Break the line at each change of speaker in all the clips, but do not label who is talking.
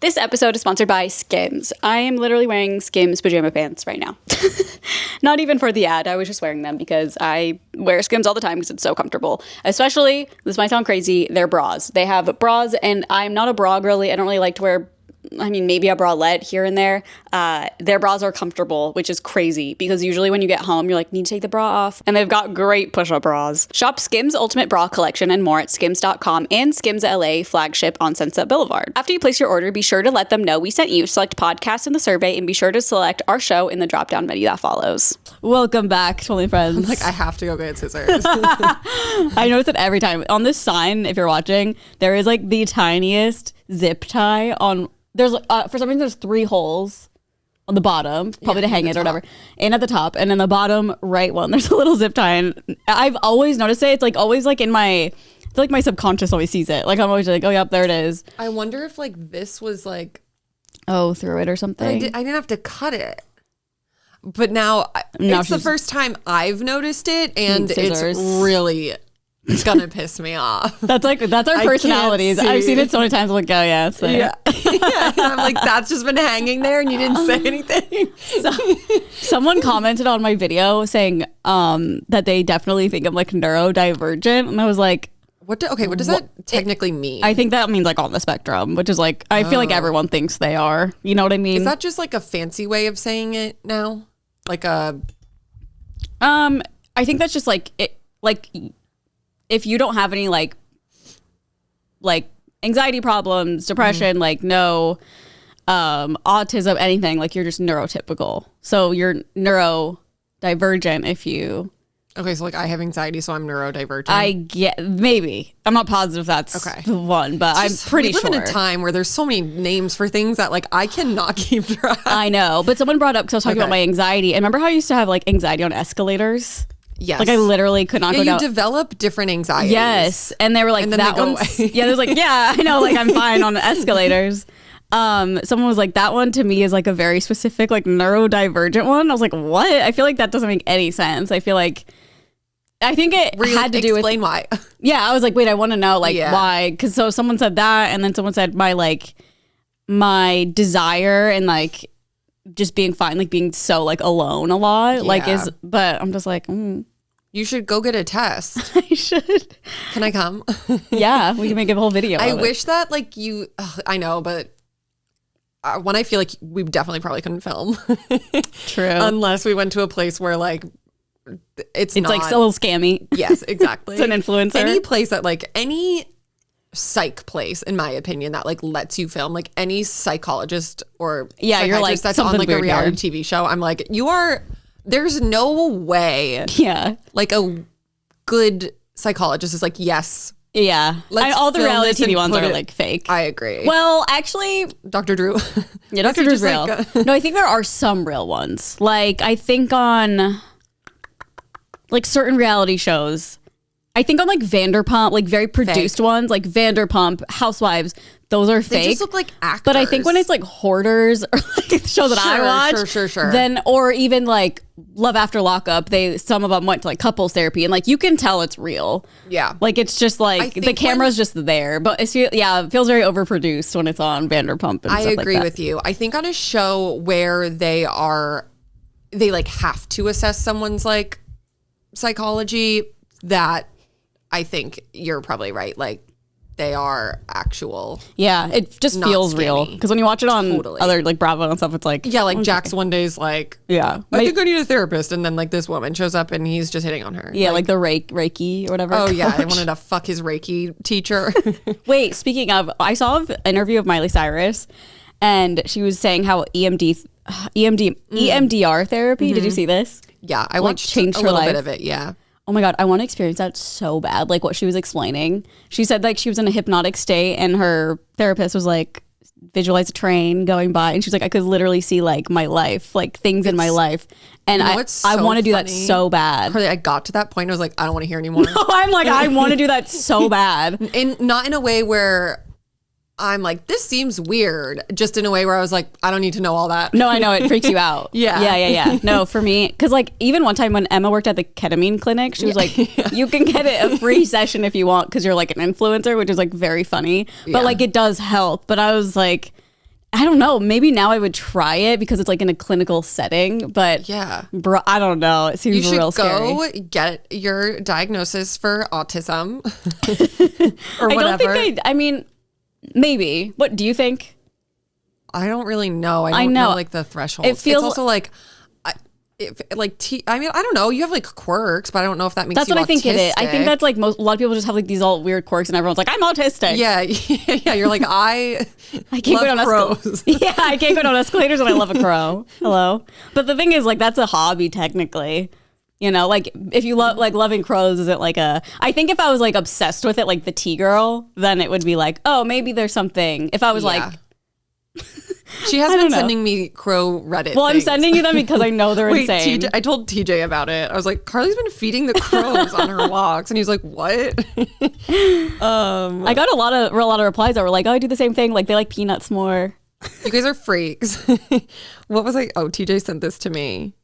This episode is sponsored by Skims. I am literally wearing Skims pajama pants right now. Not even for the ad. I was just wearing them because I wear Skims all the time because it's so comfortable. Especially, this might sound crazy, their bras. They have bras, and I'm not a bra girly. I don't really like to wear, maybe a bralette here and there. Their bras are comfortable, which is crazy because usually when you get home, you're like, need to take the bra off. And they've got great push-up bras. Shop Skims Ultimate Bra Collection and more at skims.com and Skims LA flagship on Sunset Boulevard. After you place your order, be sure to let them know we sent you. Select podcast in the survey and be sure to select our show in the drop-down menu that follows. Welcome back, Totally Friends.
I'm like, I have to go get scissors.
I notice it every time. On this sign, if you're watching, there is like the tiniest zip tie on... There's for some reason there's 3 holes on the bottom, probably to hang it or whatever, and at the top, and in the bottom right one there's a little zip tie. And I've always noticed it. It's like always like in my, I feel like my subconscious always sees it. Like I'm always like, oh yep, there it is.
I wonder if like this was like,
through it or something.
I didn't have to cut it, but now it's the first time I've noticed it, and it's really. It's gonna piss me off.
That's our personalities. I've seen it so many times. I'm like, oh yeah, it's there.
Yeah. Yeah. And I'm like, that's just been hanging there, and you didn't say anything.
Someone commented on my video saying that they definitely think I'm like neurodivergent, and I was like,
what does that technically mean?
I think that means like on the spectrum, which is like I feel like everyone thinks they are. You know what I mean?
Is that just like a fancy way of saying it now? Like a.
I think that's just like it. Like. If you don't have any like anxiety problems, depression, like no autism, anything, like you're just neurotypical. So you're neurodivergent if you...
Okay, so like I have anxiety, so I'm neurodivergent.
I get, maybe. I'm not positive that's the one, but I'm pretty sure.
We live in a time where there's so many names for things that like I cannot keep track.
I know, but someone brought up, because I was talking about my anxiety, and remember how I used to have like anxiety on escalators?
Yes.
Like I literally could not go down.
You develop different anxieties.
Yes. And they were like, that one's... Yeah, they was like, yeah, I know, like I'm fine on escalators. Someone was like, that one to me is like a very specific, like neurodivergent one. I was like, what? I feel like that doesn't make any sense. I think it had to do with...
Explain why.
Yeah, I was like, wait, I want to know like why. Because so someone said that, and then someone said my desire and like just being fine, like being so like alone a lot, like is, but I'm just like,
You should go get a test.
I should.
Can I come?
Yeah, we can make a whole video.
I wish that like you, I know, but when I feel like we definitely probably couldn't film.
True.
Unless we went to a place where like, it's not,
like a little scammy.
Yes, exactly.
It's an influencer.
Any place that like, any psych place, in my opinion, that like lets you film, like any psychologist or
you're like
that's on like a reality TV show, I'm like, there's no way like a good psychologist is like, yes,
all the reality TV ones are like fake.
I agree.
Well, actually,
Dr. Drew.
Yeah, Dr. Drew's real. No, I think there are some real ones. Like I think on like certain reality shows, I think on like Vanderpump, like very produced ones, like Vanderpump, Housewives, those are fake.
They just look like actors.
But I think when it's like Hoarders or like shows that I watch,
sure.
Then, or even like Love After Lockup, some of them went to like couples therapy, and like you can tell it's real.
Yeah,
like it's just like the camera's just there, but it feels very overproduced when it's on Vanderpump. And
I
stuff
agree
like that.
with you. I think on a show where they like have to assess someone's like psychology, that I think you're probably right. Like they are actual.
Yeah, it just feels real. Because when you watch it on other like Bravo and stuff, it's like...
Yeah, like Jax one day's like, I think I need a therapist. And then like this woman shows up and he's just hitting on her.
Yeah, like the Reiki or whatever.
Oh yeah, I wanted to fuck his Reiki teacher.
Wait, speaking of, I saw an interview of Miley Cyrus and she was saying how EMDR therapy, did you see this?
Yeah, I watched a little bit of it, yeah.
Oh my God, I want to experience that so bad. Like what she was explaining. She said like she was in a hypnotic state and her therapist was like, visualize a train going by. And she's like, I could literally see like my life, like things in my life. And I want to do that so bad.
I got to that point. I was like, I don't want to hear anymore.
No, I'm like, I want to do that so bad.
And not in a way where I'm like, this seems weird. Just in a way where I was like, I don't need to know all that.
No, I know. It freaks you out.
Yeah.
No, for me, because like even one time when Emma worked at the ketamine clinic, she was like, you can get it a free session if you want because you're like an influencer, which is like very funny. But like it does help. But I was like, I don't know. Maybe now I would try it because it's like in a clinical setting, but
Yeah.
bro, I don't know. It seems
You
real
should go
scary.
get your diagnosis for autism or
I
whatever.
don't think I mean, maybe. What do you think?
I don't really know. I don't know like the threshold.
It feels
it's also like, I mean, I don't know. You have like quirks, but I don't know if that makes
that's
you
what I think it is. I think
autistic.
that's like a lot of people just have like these all weird quirks, and everyone's like, I'm autistic.
Yeah, yeah. You're like, I
I can't go
love
down
crows.
Yeah, I can't go down escalators, and I love a crow. Hello, but the thing is, like, that's a hobby technically. You know, like if you love like loving crows isn't like a. I think if I was like obsessed with it, like the Tea Girl, then it would be like, oh, maybe there's something. If I was like.
She has
I
been
don't know.
sending me crow Reddit.
Well, I'm
things.
sending you them because I know they're
Wait,
insane.
TJ, I told TJ about it. I was like, Carly's been feeding the crows on her walks, and he's like, "What?"
I got a lot of replies that were like, "Oh, I do the same thing. Like they like peanuts more."
You guys are freaks. What was I? Oh, TJ sent this to me.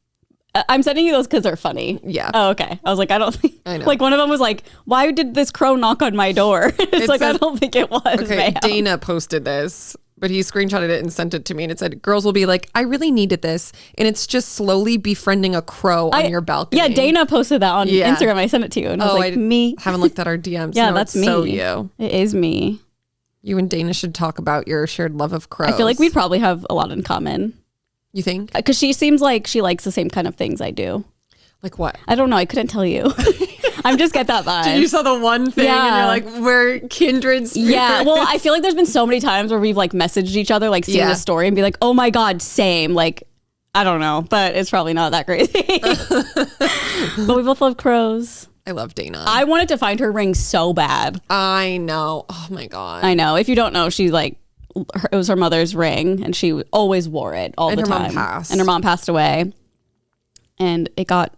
I'm sending you those because they're funny.
Yeah.
Oh, okay. I was like, I don't think.
I know.
Like one of them was like, "Why did this crow knock on my door?" It's like I don't think it was.
Okay,
ma'am.
Dana posted this, but he screenshotted it and sent it to me, and it said, "Girls will be like, I really needed this, and it's just slowly befriending a crow on your balcony."
Yeah, Dana posted that on
Yeah.
Instagram. I sent it to you, and I was like, "Me."
haven't looked at our DMs.
Yeah,
No,
that's
it's
me.
So you.
It is me.
You and Dana should talk about your shared love of crows.
I feel like we'd probably have a lot in common
You think?
because she seems like she likes the same kind of things I do.
Like what?
I don't know. I couldn't tell you. I'm just get that vibe.
You saw the one thing
Yeah.
and you're like, we're kindred spirits.
Yeah, well, I feel like there's been so many times where we've like messaged each other, like seeing
Yeah.
a story and be like, oh my God, same. Like, I don't know, but it's probably not that crazy. But we both love crows.
I love Dana.
I wanted to find her ring so bad.
I know. Oh my God.
I know. If you don't know, she like, it was her mother's ring and she always wore it all
And
the
her mom
time.
passed.
And her mom passed away. And it got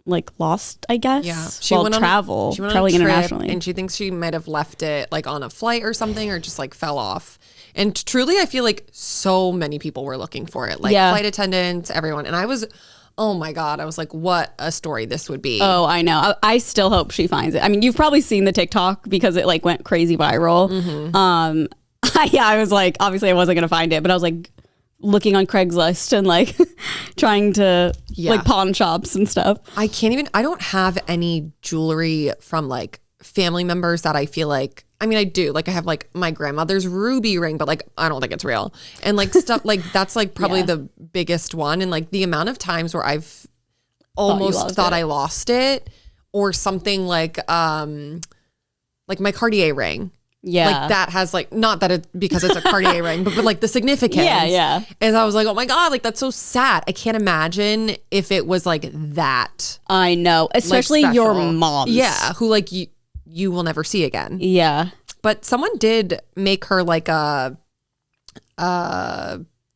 like lost, I guess.
Yeah.
While traveling internationally.
And she thinks she might have left it like on a flight or something or just like fell off. And truly, I feel like so many people were looking for it. Like
Yeah.
flight attendants, everyone. And I was, oh my God, I was like, what a story this would be.
Oh, I know. I still hope she finds it. I mean, you've probably seen the TikTok because it like went crazy viral. Yeah, I was like, obviously I wasn't going to find it, but I was like looking on Craigslist and like trying to like pawn shops and stuff.
I don't have any jewelry from like family members that I feel like, I mean, I do. Like I have like my grandmother's ruby ring, but like I don't think it's real. And like stuff like that's like probably the biggest one. And like the amount of times where I've almost thought I lost it or something like my Cartier ring.
Yeah.
Like that has like, not that it, because it's a Cartier ring, but like the significance.
Yeah.
And I was like, oh my God, like that's so sad. I can't imagine if it was like that.
I know. Especially
like,
your
special.
mom's.
Yeah. Who like you will never see again.
Yeah.
But someone did make her like a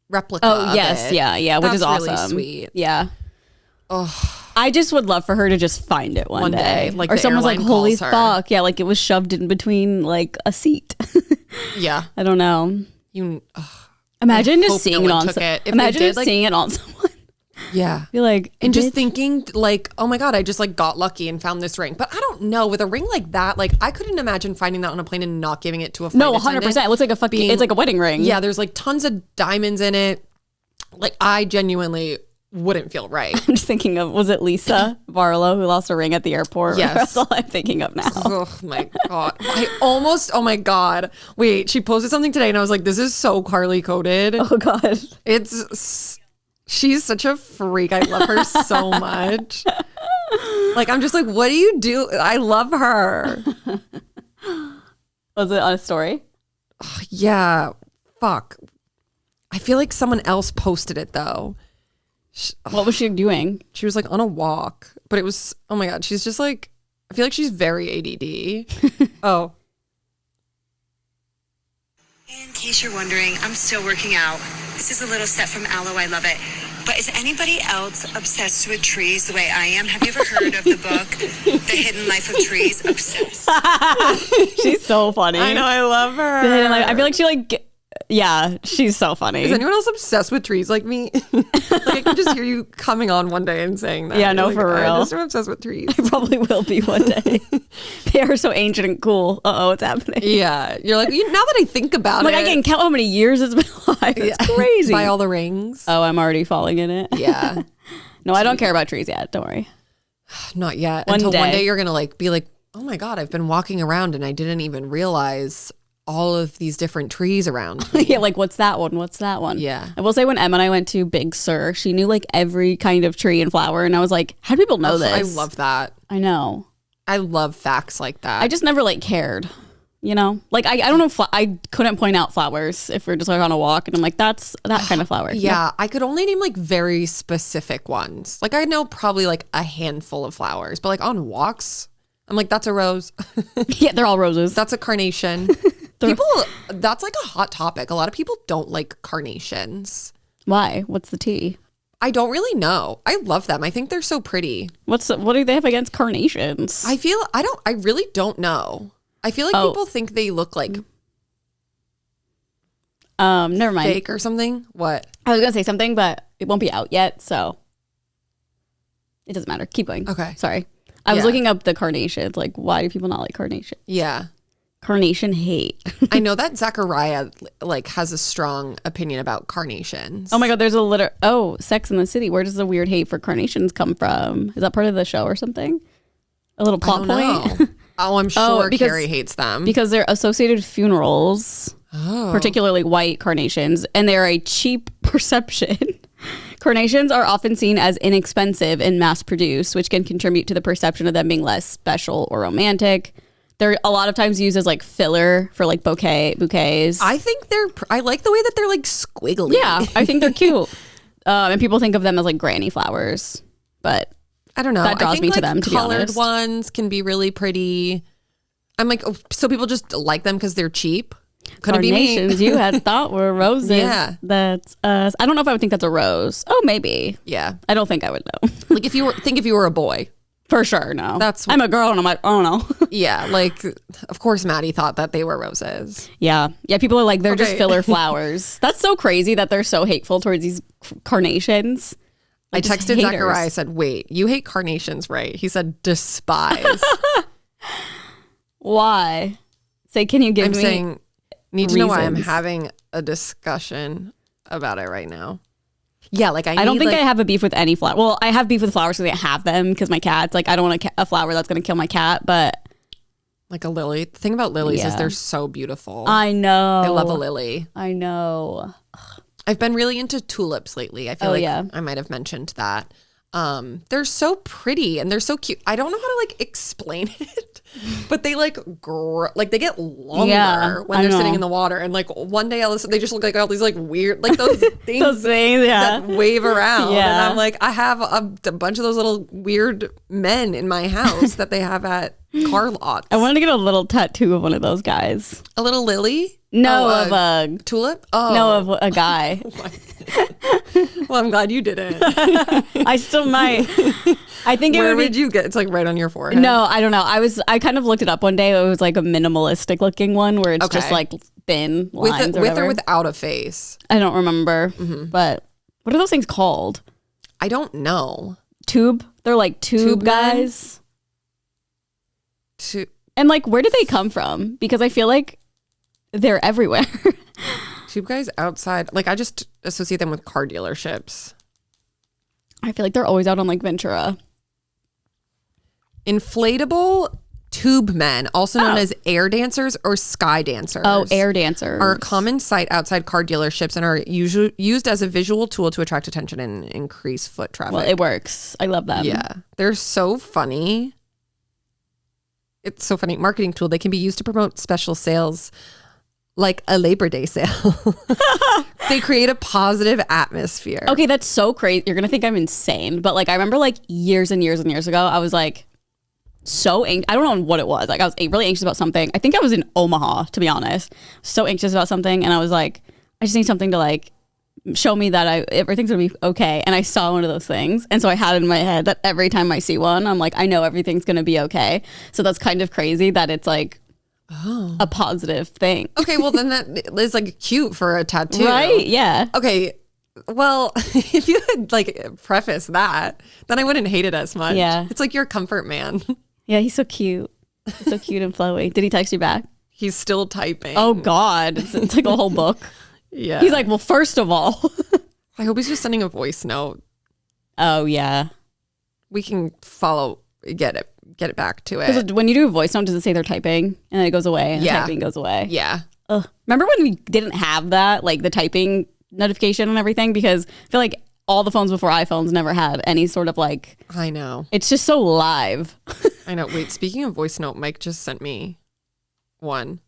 replica.
Oh,
of
yes.
it.
Yeah. Which is
That's really
awesome.
sweet.
Yeah.
Oh,
I just would love for her to just find it one day.
Like
or
the
someone's like,
airline
holy
calls her.
fuck. Yeah. Like it was shoved in between like a seat.
yeah.
I don't know. Imagine
I
just
hope
seeing
no
it
one
on
took it. If they
imagine
did,
just
like-
seeing it on someone.
Yeah.
Be like,
And just
bitch.
thinking like, oh my God, I just like got lucky and found this ring. But I don't know, with a ring like that, like I couldn't imagine finding that on a plane and not giving it to a flight
No,
attendant.
100%. It looks like a fucking, it's like a wedding ring.
Yeah, there's like tons of diamonds in it. Like I genuinely wouldn't feel right.
I'm just thinking of, was it Lisa Barlow who lost a ring at the airport?
Yes.
That's all I'm thinking of now.
Oh my God. Oh my God. Wait, she posted something today and I was like, this is so Carly coded.
Oh, God.
She's such a freak. I love her so much. Like, I'm just like, what do you do? I love her.
Was it on a story?
Yeah. Fuck. I feel like someone else posted it though.
What was she doing?
She was like on a walk, but it was, oh my God. She's just like, I feel like she's very ADD. Oh.
In case you're wondering, I'm still working out. This is a little set from Aloe. I love it. But is anybody else obsessed with trees the way I am? Have you ever heard of the book, The Hidden Life of Trees? Obsessed.
She's so funny.
I know. I love her.
And I feel like she like Yeah, she's so funny.
Is anyone else obsessed with trees like me? Like I can just hear you coming on one day and saying that.
Yeah, no,
like,
for real.
I just am obsessed with trees.
I probably will be one day. They are so ancient and cool. What's happening?
Yeah, you're like, now that I think about
Like
it,
I can count how many years it's been alive. It's crazy.
Buy all the rings.
Oh, I'm already falling in it.
Yeah.
No, I don't care about trees yet. Don't worry.
Not yet.
One
Until one
day.
day you're gonna like be like, oh my God, I've been walking around and I didn't even realize all of these different trees around me.
Yeah, like what's that one? What's that one?
Yeah.
I will say when Emma and I went to Big Sur, she knew like every kind of tree and flower, and I was like, how do people know this?
I love that.
I know.
I love facts like that.
I just never like cared. You know, like I don't know. I couldn't point out flowers if we're just like on a walk, and I'm like, that's that kind of flower.
Yeah, I could only name like very specific ones. Like I know probably like a handful of flowers, but like on walks, I'm like, that's a rose.
Yeah, they're all roses.
That's a carnation. People, that's like a hot topic. A lot of people don't like carnations.
Why? What's the tea?
I don't really know. I love them. I think they're so pretty.
What do they have against carnations?
I really don't know. I feel like people think they look like
never mind.
fake or something. What?
I was gonna say something, but it won't be out yet, so it doesn't matter. Keep going.
Okay.
Sorry. I was
Yeah.
looking up the carnations. Like, why do people not like carnation?
Yeah.
Carnation hate.
I know that Zachariah like has a strong opinion about carnations.
Oh my God, there's a Sex in the City. Where does the weird hate for carnations come from? Is that part of the show or something? A little plot point?
Oh, I'm sure
because-
Carrie hates them.
Because they're associated funerals, particularly white carnations, and they're a cheap perception. Carnations are often seen as inexpensive and mass-produced, which can contribute to the perception of them being less special or romantic. They're a lot of times used as like filler for like bouquets.
I think I like the way that they're like squiggly.
Yeah, I think they're cute. And people think of them as like granny flowers, but
I don't know.
That draws
I think,
me to
like,
them, to be
colored
honest.
ones can be really pretty. I'm like, oh, so people just like them because they're cheap? Could it be me?
carnations you had thought were roses.
Yeah.
That's us. I don't know if I would think that's a rose. Oh, maybe.
Yeah.
I don't think I would know.
Like if you were a boy.
For sure, no.
That's-
I'm a girl and I'm like, oh no.
Yeah. Like, of course, Maddie thought that they were roses.
Yeah. People are like, they're just
Okay.
filler flowers. That's so crazy that they're so hateful towards these carnations.
I
Just
texted
haters.
Zachariah. I said, wait, you hate carnations, right? He said, despise.
Why? Say, can you give
I'm
me
saying, need to know why I'm
reasons.
having a discussion about it right now. Yeah, like
I don't
need,
think
like,
I have a beef with any flower. Well, I have beef with flowers because I have them because my cat's like, I don't want a flower that's going to kill my cat, but
like a lily. The thing about lilies is
Yeah.
they're so beautiful.
I know.
I love a lily.
I know.
I've been really into tulips lately. I feel
Oh,
like
yeah.
I might have mentioned that. They're so pretty and they're so cute. I don't know how to like explain it, but they like they get longer
Yeah,
when
I
they're
know.
sitting in the water. And like one day they just look like all these like weird, like those things
Those things, yeah.
that wave around.
Yeah.
And I'm like, I have a bunch of those little weird men in my house that they have at car lots.
I wanted to get a little tattoo of one of those guys.
A little lily?
No,
Oh,
of a
tulip? Oh.
no of a guy.
Well, I'm glad you didn't.
I still might. I think it
Where
would
would
be.
you get? It's like right on your forehead.
No, I don't know. I kind of looked it up one day. It was like a minimalistic looking one where it's just
Okay.
like thin
With,
lines or
with
whatever.
or without a face?
I don't remember. But what are those things called?
I don't know.
Tube? They're like tube
men?
guys.
To
And like, where did they come from? Because I feel like they're everywhere.
tube guys outside, like I just associate them with car dealerships.
I feel like they're always out on like Ventura.
Inflatable tube men, also known as air dancers or sky dancers.
Oh, air dancers.
Are a common sight outside car dealerships and are used as a visual tool to attract attention and increase foot traffic.
Well, it works. I love them.
Yeah, they're so funny. It's so funny. Marketing tool. They can be used to promote special sales like a Labor Day sale. They create a positive atmosphere.
Okay, that's so crazy. You're going to think I'm insane. But like, I remember like years and years and years ago, I was like so anxious. I don't know what it was. Like I was really anxious about something. I think I was in Omaha, to be honest. So anxious about something. And I was like, I just need something to like show me that everything's gonna be okay. And I saw one of those things. And so I had in my head that every time I see one, I'm like, I know everything's gonna be okay. So that's kind of crazy that it's like, a positive thing.
Okay, well then that is like cute for a tattoo.
Right? Yeah.
Okay. Well, if you had like preface that, then I wouldn't hate it as much.
Yeah.
It's like your comfort man.
Yeah, he's so cute. He's so cute and flowy. Did he text you back?
He's still typing.
Oh God. It's like a whole book.
Yeah.
He's like, well, first of all.
I hope he's just sending a voice note.
Oh yeah.
We can get it back to it.
Because when you do a voice note, does it say they're typing and then it goes away and the typing goes away?
Yeah.
Ugh. Remember when we didn't have that, like the typing notification and everything? Because I feel like all the phones before iPhones never had any sort of like.
I know.
It's just so live.
I know. Wait, speaking of voice note, Mike just sent me one.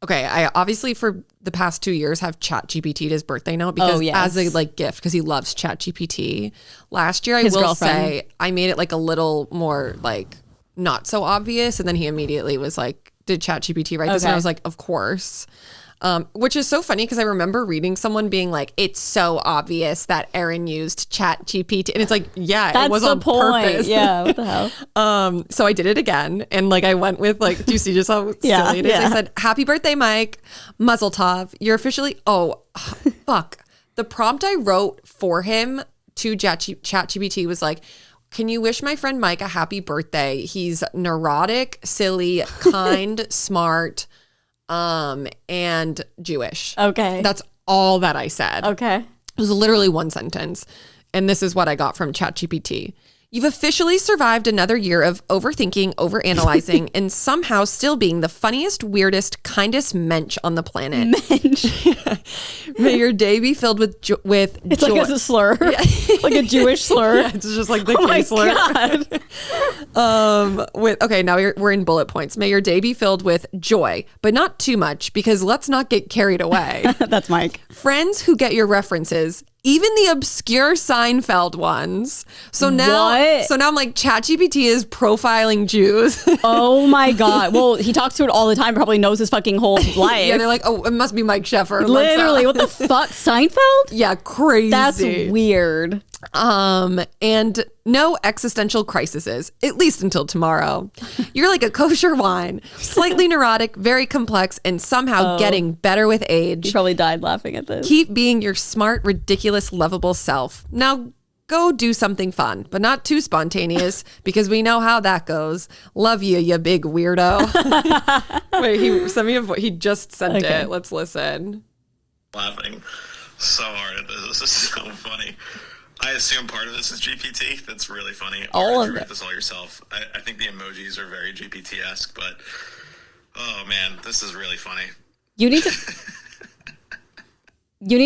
Okay, I obviously for the past 2 years have ChatGPT'd his birthday note because as a like gift because he loves ChatGPT. Last year,
His girlfriend.
say I made it like a little more like not so obvious, and then he immediately was like, "Did ChatGPT write this?" And I was like, "Of course." Which is so funny because I remember reading someone being like, "It's so obvious that Erin used ChatGPT," and it's like, "Yeah,
That's
it was
the
on
point.
purpose."
Yeah, what the hell?
So I did it again, and like I went with like, do you see just how silly it is? I said, "Happy birthday, Mike, Muzzle Tov. You're officially." Oh, fuck! The prompt I wrote for him to ChatGPT was like, "Can you wish my friend Mike a happy birthday? He's neurotic, silly, kind, smart." And Jewish.
Okay.
That's all that I said.
Okay.
It was literally one sentence. And this is what I got from ChatGPT. You've officially survived another year of overthinking, overanalyzing, and somehow still being the funniest, weirdest, kindest mensch on the planet.
Mensch.
May your day be filled with
It's
joy.
like a slur. Like a Jewish slur.
Yeah, it's just like the K slur.
God.
Now we're in bullet points. May your day be filled with joy, but not too much because let's not get carried away.
That's Mike.
Friends who get your references, even the obscure Seinfeld ones. So now I'm like, ChatGPT is profiling Jews.
Oh my God. Well, he talks to it all the time. Probably knows his fucking whole life.
Yeah, they're like, oh, it must be Mike Sheffer.
Literally, what the fuck? Seinfeld?
Yeah, crazy.
That's weird.
And no existential crises, at least until tomorrow. You're like a kosher wine, slightly neurotic, very complex, and somehow getting better with age.
He probably died laughing at this.
Keep being your smart, ridiculous, lovable self. Now go do something fun, but not too spontaneous because we know how that goes. Love you, you big weirdo. Wait, he sent me he just sent it. Let's listen.
Laughing so hard at this. This is so funny. I assume part of this is GPT. That's really funny.
All
or
of
you
it.
wrote this all yourself. I think the emojis are very GPT-esque, but oh man, this is really funny.
You need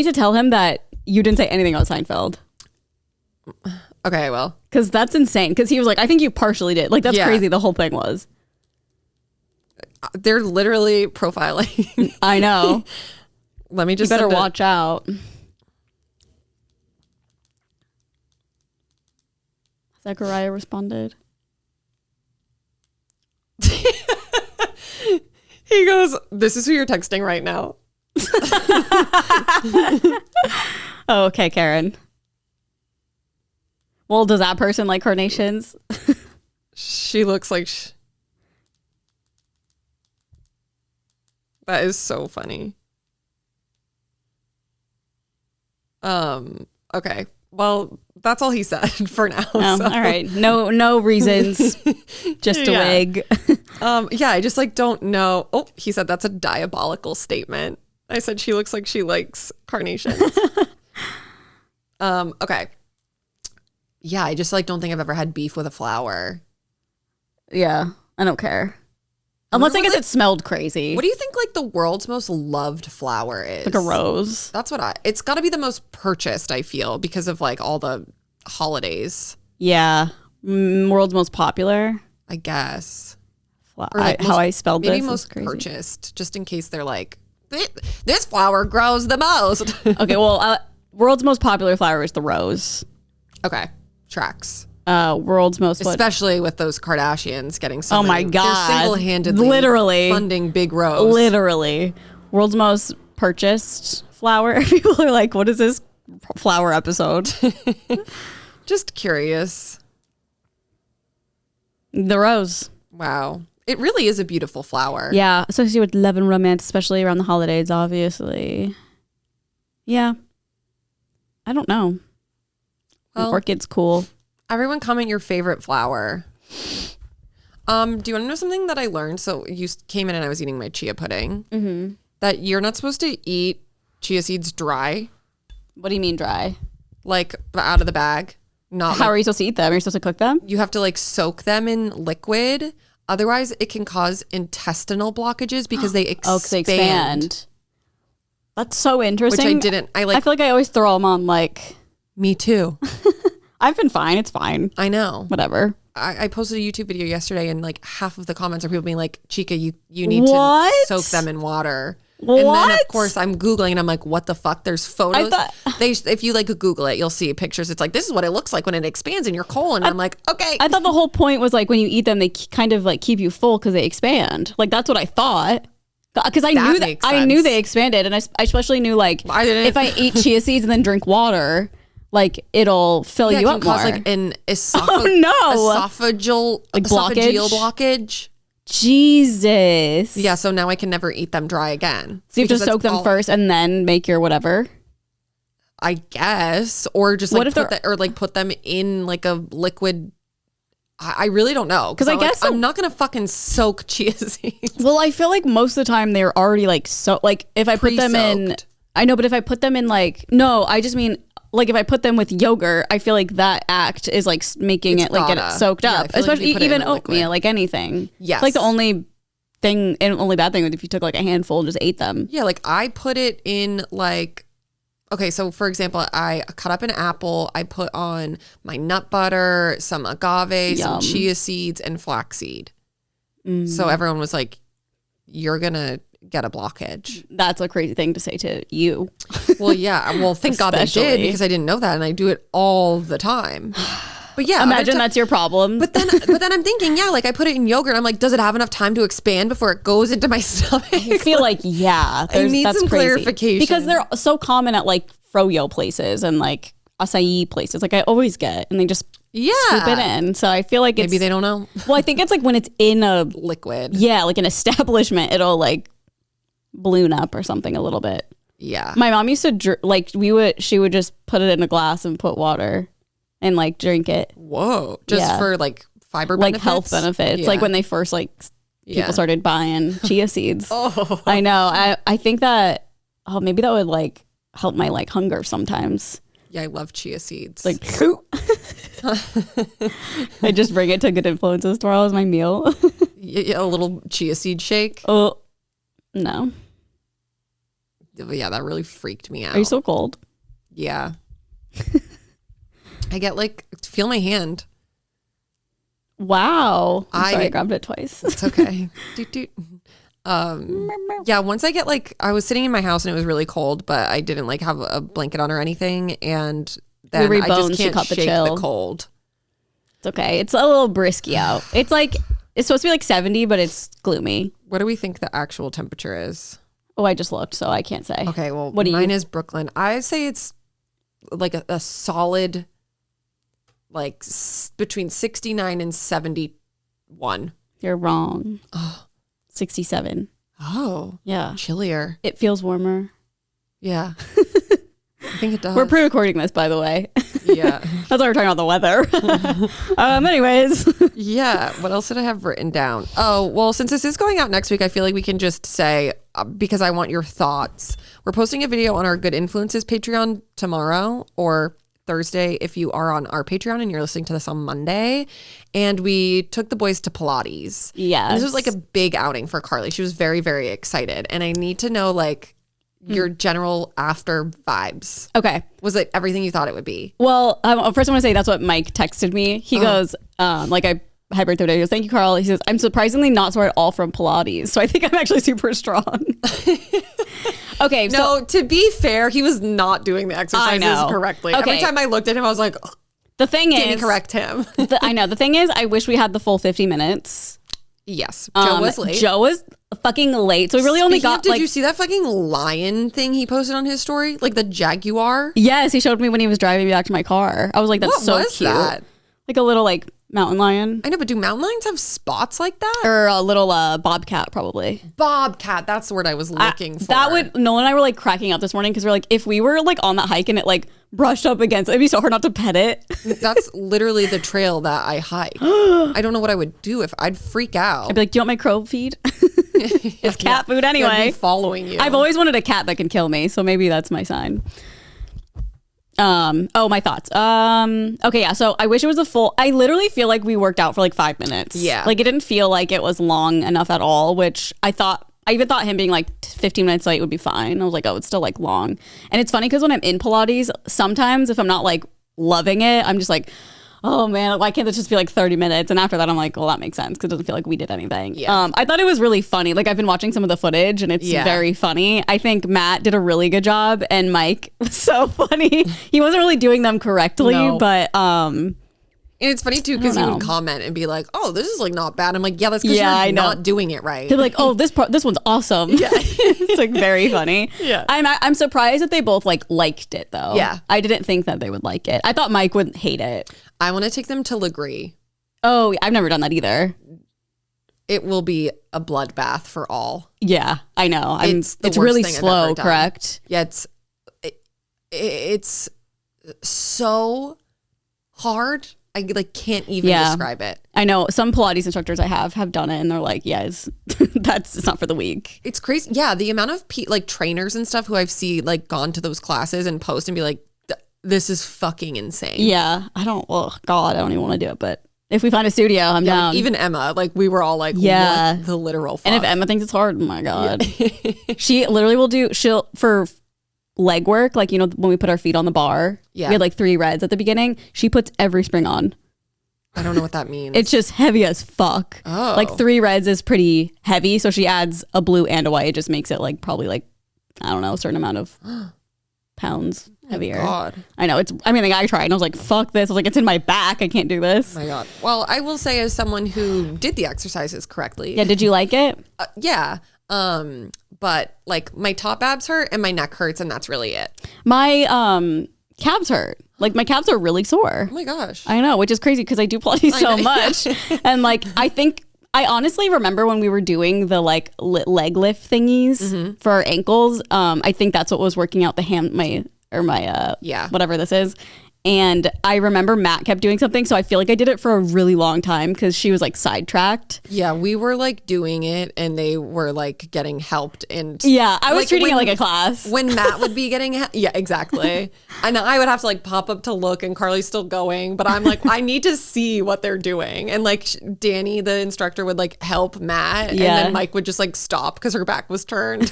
to tell him that you didn't say anything about Seinfeld.
Okay, well.
Because that's insane. Because he was like, I think you partially did. Like, that's crazy. The whole thing was.
They're literally profiling.
I know.
Let me just
You better watch out. Zechariah responded.
He goes, this is who you're texting right now.
Oh, okay, Karen. Well, does that person like carnations?
She looks like... That is so funny. Okay. Well, that's all he said for now.
Oh,
so.
all right. No reasons. Just a wig.
Yeah, I just like don't know. Oh, he said that's a diabolical statement. I said she looks like she likes carnations. Okay. Yeah, I just like don't think I've ever had beef with a flower.
Yeah, I don't care. Unless I guess it smelled crazy.
What do you think like the world's most loved flower is?
Like a rose.
That's what it's got to be the most purchased, I feel, because of like all the holidays.
Yeah. World's most popular.
I guess.
Or like how I spelled
maybe
this.
most purchased, just in case they're like, this flower grows the most.
Okay, well, world's most popular flower is the rose.
Okay, tracks.
World's most
Especially with those Kardashians getting so
my
many,
God.
they're single-handedly
Literally
funding Big Rose.
Literally. World's most purchased flower. People are like, what is this flower episode?
Just curious.
The rose.
Wow. It really is a beautiful flower.
Yeah, associated with love and romance, especially around the holidays, obviously. Yeah. I don't know.
Well,
Orchid's cool.
Everyone comment your favorite flower. Do you want to know something that I learned? So you came in and I was eating my chia pudding. Mm-hmm. That you're not supposed to eat chia seeds dry.
What do you mean dry?
Like out of the bag. Not
How are you supposed to eat them? Are you supposed to cook them?
You have to like soak them in liquid. Otherwise, it can cause intestinal blockages because they expand.
Oh, 'cause they expand. That's so interesting.
Which I didn't. I
feel like I always throw them on like...
Me too.
I've been fine. It's fine.
I know.
Whatever.
I posted a YouTube video yesterday and like half of the comments are people being like, Chica, you need
What?
to soak them in water.
What?
And then of course I'm Googling and I'm like, what the fuck? There's photos. If you like Google it, you'll see pictures. It's like, this is what it looks like when it expands in your colon. And I'm like, okay.
I thought the whole point was like when you eat them, they kind of like keep you full because they expand. Like that's what I thought. Because I knew that I knew they expanded, and I especially knew like if I eat chia seeds and then drink water, like it'll fill you up more.
Like an
esophageal
blockage.
Jesus.
Yeah, so now I can never eat them dry again.
So you have to soak them first and then make your whatever.
I guess, or just like put them in like a liquid. I really don't know
because I guess
I'm not gonna fucking soak chia seeds.
Well, I feel like most of the time they're already like so like if I put them in, I know, but if I put them in like I just mean like if I put them with yogurt, I feel like that act is like making it like get it soaked up, especially like even oatmeal, like anything.
Yes,
it's like the only bad thing would if you took like a handful and just ate them.
Yeah, like I put it in like. Okay, so for example, I cut up an apple, I put on my nut butter, some agave, some chia seeds, and flaxseed. So everyone was like, you're going to get a blockage.
That's a crazy thing to say to you.
Well, yeah. Well, thank God they did because I didn't know that and I do it all the time. But yeah,
imagine that's your problem.
But then I'm thinking, yeah, like I put it in yogurt. I'm like, does it have enough time to expand before it goes into my stomach?
I feel like yeah.
I need some clarification
because they're so common at like froyo places and like acai places. Like I always get, and they just scoop it in. So I feel like
maybe they don't know.
Well, I think it's like when it's in a
liquid.
Yeah, like an establishment, it'll like balloon up or something a little bit.
Yeah.
My mom used to she would just put it in a glass and put water. And like drink it.
Whoa. Just for like fiber benefits?
Like health benefits. Yeah. Like when they first people started buying chia seeds.
Oh.
I know. I think that maybe that would like help my like hunger sometimes.
Yeah, I love chia seeds.
Like I just bring it to Good Influences tomorrow as my meal.
A little chia seed shake.
Oh no.
Yeah, that really freaked me out.
Are you so cold?
Yeah. I get like, feel my hand.
Wow. I'm sorry, I grabbed it twice.
It's okay. Yeah, once I get like, I was sitting in my house and it was really cold, but I didn't like have a blanket on or anything. And then I just can't shake the cold.
It's okay. It's a little brisky out. It's like, it's supposed to be like 70, but it's gloomy.
What do we think the actual temperature is?
Oh, I just looked, so I can't say.
Okay, well, mine is Brooklyn. I say it's like a solid... like between 69 and 71.
You're wrong. 67.
Oh.
Yeah.
Chillier.
It feels warmer.
Yeah. I think it does.
We're pre-recording this, by the way.
Yeah.
That's why we're talking about the weather. Anyways.
Yeah. What else did I have written down? Oh, well, since this is going out next week, I feel like we can just say, because I want your thoughts. We're posting a video on our Good Influences Patreon tomorrow or Thursday if you are on our Patreon and you're listening to this on Monday. And we took the boys to Pilates.
Yeah.
This was like a big outing for Carly. She was very, very excited. And I need to know like your general after vibes.
Okay.
Was it everything you thought it would be?
Well, first I want to say that's what Mike texted me. He goes, like I had birthday today. He goes, thank you, Carl. He says, I'm surprisingly not sore at all from Pilates. So I think I'm actually super strong. Okay.
No, to be fair, he was not doing the exercises correctly. Okay. Every time I looked at him, I was like,
the thing is,
didn't correct him.
I know. The thing is, I wish we had the full 50 minutes.
Yes. Joe was late.
Joe was fucking late. So we really only got
did you see that fucking lion thing he posted on his story? Like the Jaguar?
Yes. He showed me when he was driving me back to my car. I was like, that's so cute.
That?
Like a little like Mountain lion.
I know, but do mountain lions have spots like that?
Or a little bobcat, probably.
Bobcat, that's the word I was looking for.
That would, Nolan and I were like cracking up this morning because we're like, if we were like on that hike and it like brushed up against, it'd be so hard not to pet it.
That's literally the trail that I hike. I don't know what I would do if I'd freak out.
I'd be like, do you want my crow feed? It's cat food anyway.
I'd be following you.
I've always wanted a cat that can kill me, so maybe that's my sign. My thoughts. Okay, yeah, so I wish it was I literally feel like we worked out for like 5 minutes.
Yeah.
Like it didn't feel like it was long enough at all, which I even thought him being like 15 minutes late would be fine. I was like, oh, it's still like long. And it's funny because when I'm in Pilates, sometimes if I'm not like loving it, I'm just like, oh man, why can't this just be like 30 minutes? And after that, I'm like, well, that makes sense because it doesn't feel like we did anything.
Yeah.
I thought it was really funny. Like I've been watching some of the footage and it's very funny. I think Matt did a really good job and Mike was so funny. He wasn't really doing them correctly, but
and it's funny too because he would comment and be like, "Oh, this is like not bad." I'm like, "Yeah, that's because you're not doing it right."
He'd be like, "Oh, this one's awesome." Yeah, it's like very funny.
Yeah,
I'm surprised that they both liked it though.
Yeah,
I didn't think that they would like it. I thought Mike would hate it.
I want to take them to Legree.
Oh, I've never done that either.
It will be a bloodbath for all.
Yeah, I know.
It's
really slow, correct?
Yeah, it's so hard. I can't even describe it.
I know some Pilates instructors I have done it and they're like, yeah, it's not for the weak.
It's crazy. Yeah, the amount of trainers and stuff who I've seen gone to those classes and post and be like, this is fucking insane.
Yeah, I don't even want to do it, but if we find a studio, I'm down.
Even Emma, we were all like, what the literal fuck?
And if Emma thinks it's hard, oh my God. She literally for leg work, when we put our feet on the bar, we had 3 reds at the beginning. She puts every spring on.
I don't know what that means.
It's just heavy as fuck.
Oh.
3 reds is pretty heavy, so she adds a blue and a white. It just makes it probably I don't know, a certain amount of pounds heavier.
God.
I know. I tried and I was like, fuck this. I was like, it's in my back. I can't do this.
Oh my God. Well, I will say as someone who did the exercises correctly.
Yeah, did you like it?
Yeah. But my top abs hurt and my neck hurts and that's really it.
My calves hurt. My calves are really sore.
Oh my gosh.
I know, which is crazy because I do Pilates so much. And I honestly remember when we were doing the leg lift thingies for our ankles. I think that's what was working out whatever this is. And I remember Matt kept doing something. So I feel like I did it for a really long time because she was sidetracked.
Yeah, we were doing it and they were getting helped. And
yeah, I was treating it like a class.
When Matt would be getting, yeah, exactly. And I would have to pop up to look and Carly's still going. But I'm I need to see what they're doing. And Danny, the instructor, would help Matt. And then Mike would just stop because her back was turned.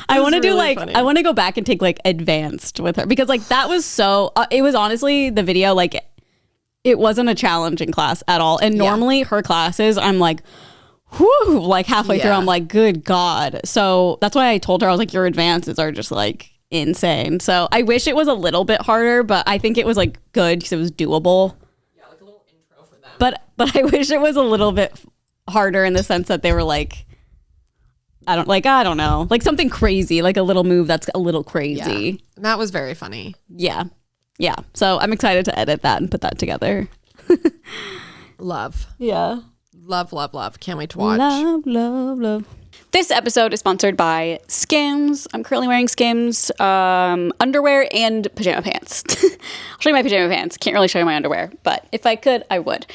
I want to do funny. I want to go back and take advanced with her because that was so, it was honestly the video it wasn't a challenging class at all, and normally her classes I'm whew, halfway through I'm good God. So that's why I told her I was your advances are just insane. So I wish it was a little bit harder, but I think it was good because it was doable.
Yeah, a little intro for them.
But I wish it was a little bit harder in the sense that they were I don't know, something crazy, a little move that's a little crazy.
Yeah. That was very funny.
Yeah. So I'm excited to edit that and put that together.
Love.
Yeah.
Love. Can't wait to watch.
Love. This episode is sponsored by Skims. I'm currently wearing Skims underwear and pajama pants. I'll show you my pajama pants. Can't really show you my underwear, but if I could, I would.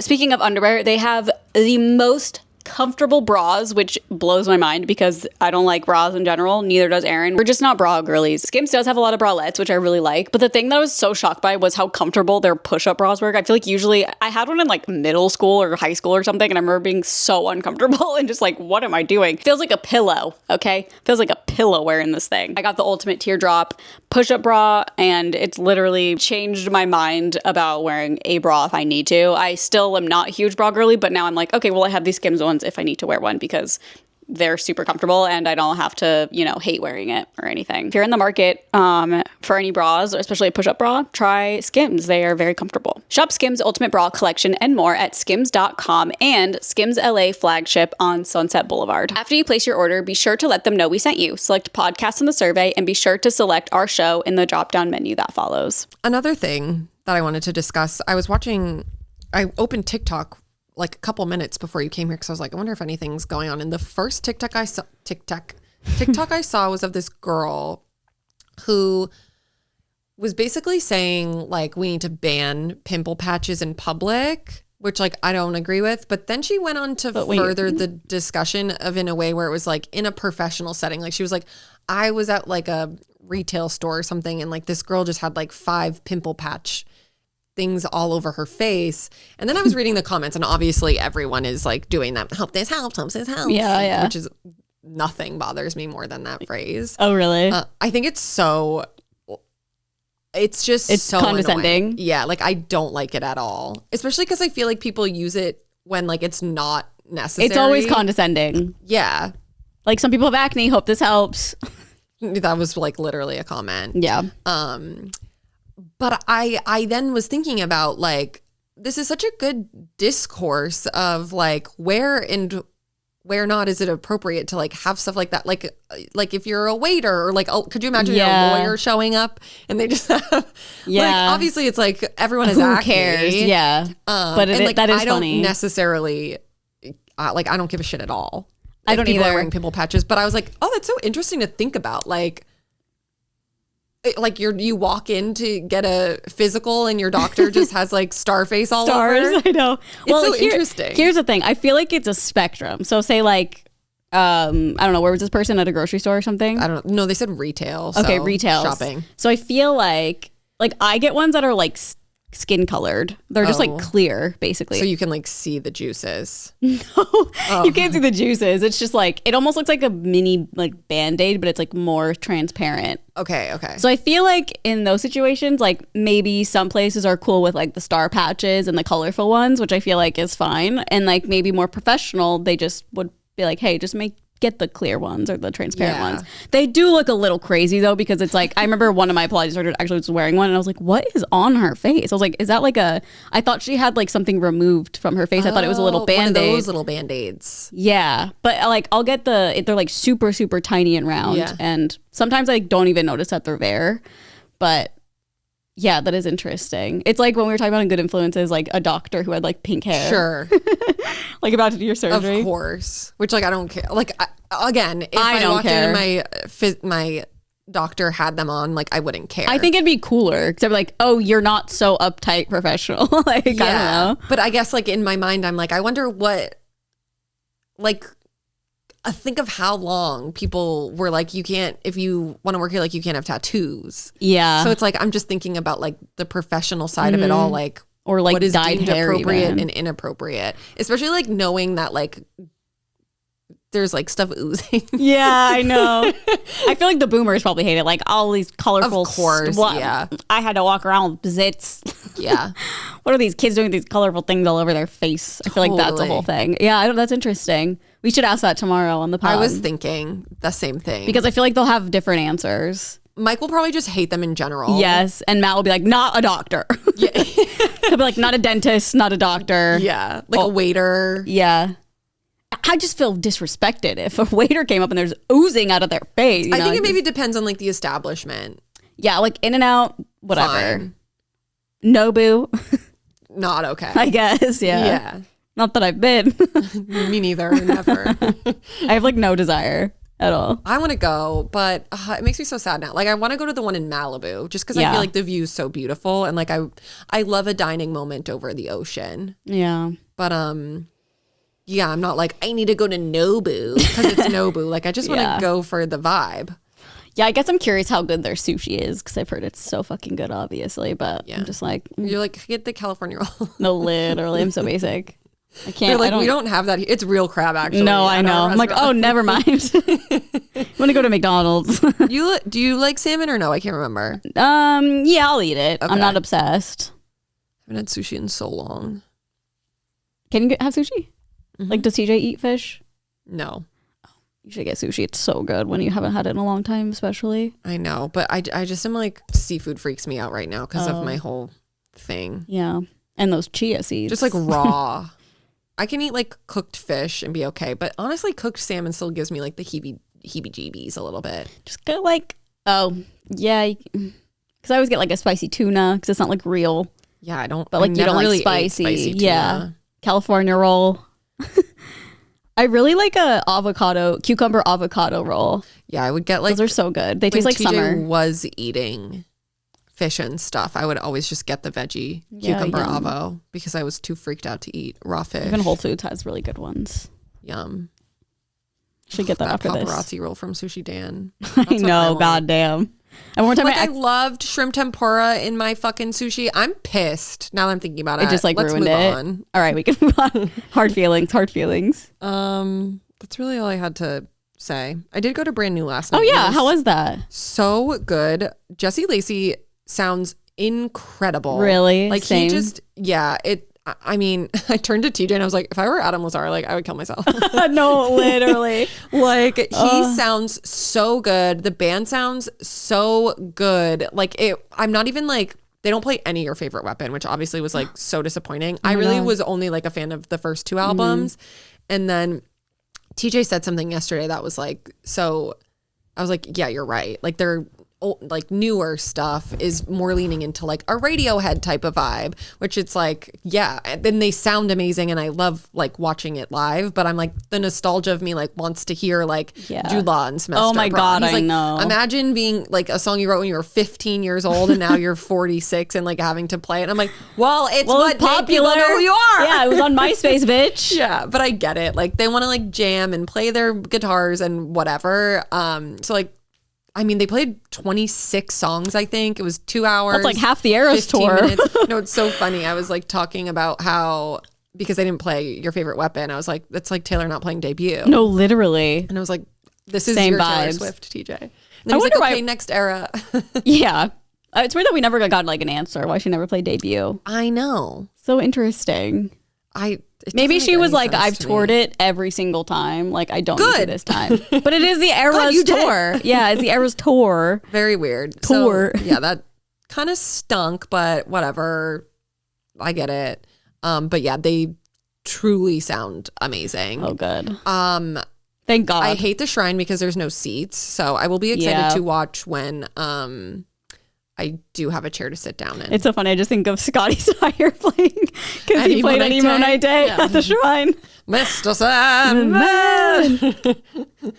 Speaking of underwear, they have the most comfortable bras, which blows my mind because I don't like bras in general. Neither does Erin. We're just not bra girlies. Skims does have a lot of bralettes, which I really like. But the thing that I was so shocked by was how comfortable their push-up bras were. I feel usually I had one in middle school or high school or something, and I remember being so uncomfortable and just what am I doing? Feels like a pillow, okay? Feels like a pillow wearing this thing. I got the ultimate teardrop push-up bra, and it's literally changed my mind about wearing a bra if I need to. I still am not a huge bra girly, but now I'm okay, well, I have these Skims ones if I need to wear one because they're super comfortable and I don't have to, hate wearing it or anything. If you're in the market for any bras, especially a push-up bra, try Skims. They are very comfortable. Shop Skims Ultimate Bra Collection and more at skims.com and Skims LA flagship on Sunset Boulevard. After you place your order, be sure to let them know we sent you. Select podcast in the survey and be sure to select our show in the drop-down menu that follows.
Another thing that I wanted to discuss, I was watching I opened TikTok like a couple minutes before you came here because I was like, I wonder if anything's going on. And the first TikTok I saw was of this girl who was basically saying like we need to ban pimple patches in public, which like I don't agree with. But then she went on to further the discussion of in a way where it was like in a professional setting. Like she was like, I was at like a retail store or something, and like this girl just had like 5 pimple patch things all over her face. And then I was reading the comments, and obviously everyone is like doing that. Hope this helps. Hope this helps.
Yeah.
Which is nothing bothers me more than that phrase.
Oh, really?
I think it's so. It's so
condescending.
Annoying. Yeah, like I don't like it at all. Especially because I feel like people use it when like it's not necessary.
It's always condescending.
Yeah.
Like some people have acne. Hope this helps.
That was like literally a comment.
Yeah.
But I then was thinking about like, this is such a good discourse of like where and where not is it appropriate to like have stuff like that. Like if you're a waiter or like, could you imagine a lawyer showing up and they just have, like, obviously it's like everyone has acne.
Who cares? Yeah. But
like,
that is
I don't
funny.
Necessarily, like I don't give a shit at all.
I don't
people
either.
Are wearing pimple patches, but I was like, oh, that's so interesting to think about. Like you walk in to get a physical and your doctor just has like star face all over.
I know.
It's so interesting.
Here's the thing. I feel like it's a spectrum. So say like, I don't know, where was this person at a grocery store or something?
I don't know. No, they said retail.
Okay, retail.
Shopping.
So I feel like I get ones that are like skin colored. They're just like clear, basically.
So you can like see the juices.
You can't see the juices. It's just like, it almost looks like a mini like Band-Aid, but it's like more transparent.
Okay.
So I feel like in those situations, like maybe some places are cool with like the star patches and the colorful ones, which I feel like is fine. And like maybe more professional, they just would be like, hey, just get the clear ones or the transparent ones. They do look a little crazy though, because it's like, I remember one of my Pilates instructors actually was wearing one and I was like, what is on her face? I was like, is that like I thought she had like something removed from her face. I thought it was a little Band-Aid.
One of those little Band-Aids.
Yeah. But like I'll get they're like super, super tiny and round.
Yeah.
And sometimes I don't even notice that they're there. But yeah, that is interesting. It's like when we were talking about in Good Influences, like a doctor who had like pink hair.
Sure.
Like about to do your surgery.
Of course. Which like I don't care. Like again, if I
don't
walked
care.
in and my doctor had them on, like I wouldn't care.
I think it'd be cooler because I'm like, oh, you're not so uptight professional. Like, I don't know.
But I guess like in my mind, I'm like, I wonder what, like, think of how long people were like, you can't, if you want to work here, like you can't have tattoos.
Yeah.
So it's like, I'm just thinking about like the professional side of it all, like,
or like
what is
dyed
deemed
hair
appropriate
even.
and inappropriate, especially like knowing that like there's like stuff oozing.
Yeah, I know. I feel like the boomers probably hate it. Like all these colorful.
Of course, yeah.
I had to walk around with zits.
Yeah.
What are these kids doing with these colorful things all over their face? I feel like that's a whole thing. Yeah, that's interesting. We should ask that tomorrow on the pod.
I was thinking the same thing.
Because I feel like they'll have different answers.
Mike will probably just hate them in general.
Yes, and Matt will be like, not a doctor.
Yeah.
He'll be like, not a dentist, not a doctor.
Yeah, like a waiter.
Yeah. I just feel disrespected if a waiter came up and there's oozing out of their face.
I think it maybe depends on like the establishment.
Yeah, like In-N-Out, whatever.
Fine.
Nobu.
Not okay.
I guess, yeah.
Yeah.
Not that I've been.
Me neither, never.
I have like no desire at all.
I want to go, but it makes me so sad now. Like I want to go to the one in Malibu just because I feel like the view is so beautiful and like I love a dining moment over the ocean.
Yeah.
But yeah, I'm not like I need to go to Nobu because it's Nobu. Like I just want to go for the vibe.
Yeah, I guess I'm curious how good their sushi is because I've heard it's so fucking good, obviously. But I'm just like,
you're like get the California roll.
No, literally, I'm so basic. I can't.
They're like we don't have that. It's real crab actually.
No, I know. I'm like, oh, never mind. I'm gonna go to McDonald's.
Do you like salmon or no? I can't remember.
Yeah, I'll eat it. Okay. I'm not obsessed.
I haven't had sushi in so long.
Can you have sushi? Mm-hmm. Like, does TJ eat fish?
No.
You should get sushi. It's so good when you haven't had it in a long time, especially.
I know, but I just am like, seafood freaks me out right now because of my whole thing.
Yeah. And those chia seeds.
Just like raw. I can eat like cooked fish and be okay, but honestly, cooked salmon still gives me like the heebie-jeebies a little bit.
Just go like, oh, yeah. Because I always get like a spicy tuna because it's not like real.
Yeah, I don't.
But like
I
you don't
never
like
really ate
spicy.
tuna.
Yeah. California roll. I really like a cucumber avocado roll.
Yeah, I would get like
Those are so good. They taste
when
like
TJ
summer.
was eating fish and stuff, I would always just get the veggie cucumber
yum.
avo because I was too freaked out to eat raw fish.
Even Whole Foods has really good ones.
Yum.
Should get that after this.
Paparazzi roll from Sushi Dan.
I know, goddamn. And one time
Like I loved shrimp tempura in my fucking sushi. I'm pissed now that I'm thinking about it.
it just like
Let's
ruined
move
it.
on.
All right, we can move on. Hard feelings.
That's really all I had to say. I did go to Brand New last night.
Oh yeah, how was that?
So good. Jesse Lacey sounds incredible.
Really?
Like
Same.
he just, yeah, I mean, I turned to TJ and I was like, if I were Adam Lazar, like I would kill myself.
No, literally.
Like he sounds so good. The band sounds so good. Like I'm not even like, they don't play any of Your Favorite Weapon, which obviously was like so disappointing. I really was only like a fan of the first two albums. And then TJ said something yesterday that was like, so I was like, yeah, you're right. Like they're like newer stuff is more leaning into like a Radiohead type of vibe, which it's like, yeah, then they sound amazing and I love like watching it live, but I'm like the nostalgia of me like wants to hear like Jude Law and Semester.
Oh my God,
He's
I
like,
know.
Imagine being like a song you wrote when you were 15 years old and now you're 46 and like having to play it. And I'm like, well, it's what popular. People know who you are.
Yeah, it was on MySpace, bitch.
Yeah, but I get it. Like they want to like jam and play their guitars and whatever. So like, I mean, they played 26 songs, I think. It was 2 hours.
That's like half the Eras
15
tour.
minutes. No, it's so funny. I was like talking about how, because I didn't play Your Favorite Weapon, I was like, that's like Taylor not playing Debut.
No, literally.
And I was like, this is
Same
your Taylor
vibes.
Swift, TJ. And then he's like, okay, next era.
Yeah. It's weird that we never got like an answer why she never played Debut.
I know.
So interesting. Maybe
doesn't
she
make
was
any
like,
sense
I've
to
toured
me.
it every single time. Like, I don't need to
Good.
this time. But it is the Eras
you did.
tour. Yeah, it's the Eras tour.
Very weird.
Tour.
So, yeah, that kind of stunk, but whatever. I get it. But yeah, they truly sound amazing.
Oh, good. Thank God.
I hate the Shrine because there's no seats, so I will be excited to watch when I do have a chair to sit down in.
It's so funny. I just think of Scotty Sire playing because he played Any Night Day at the Shrine.
Mr. Sandman.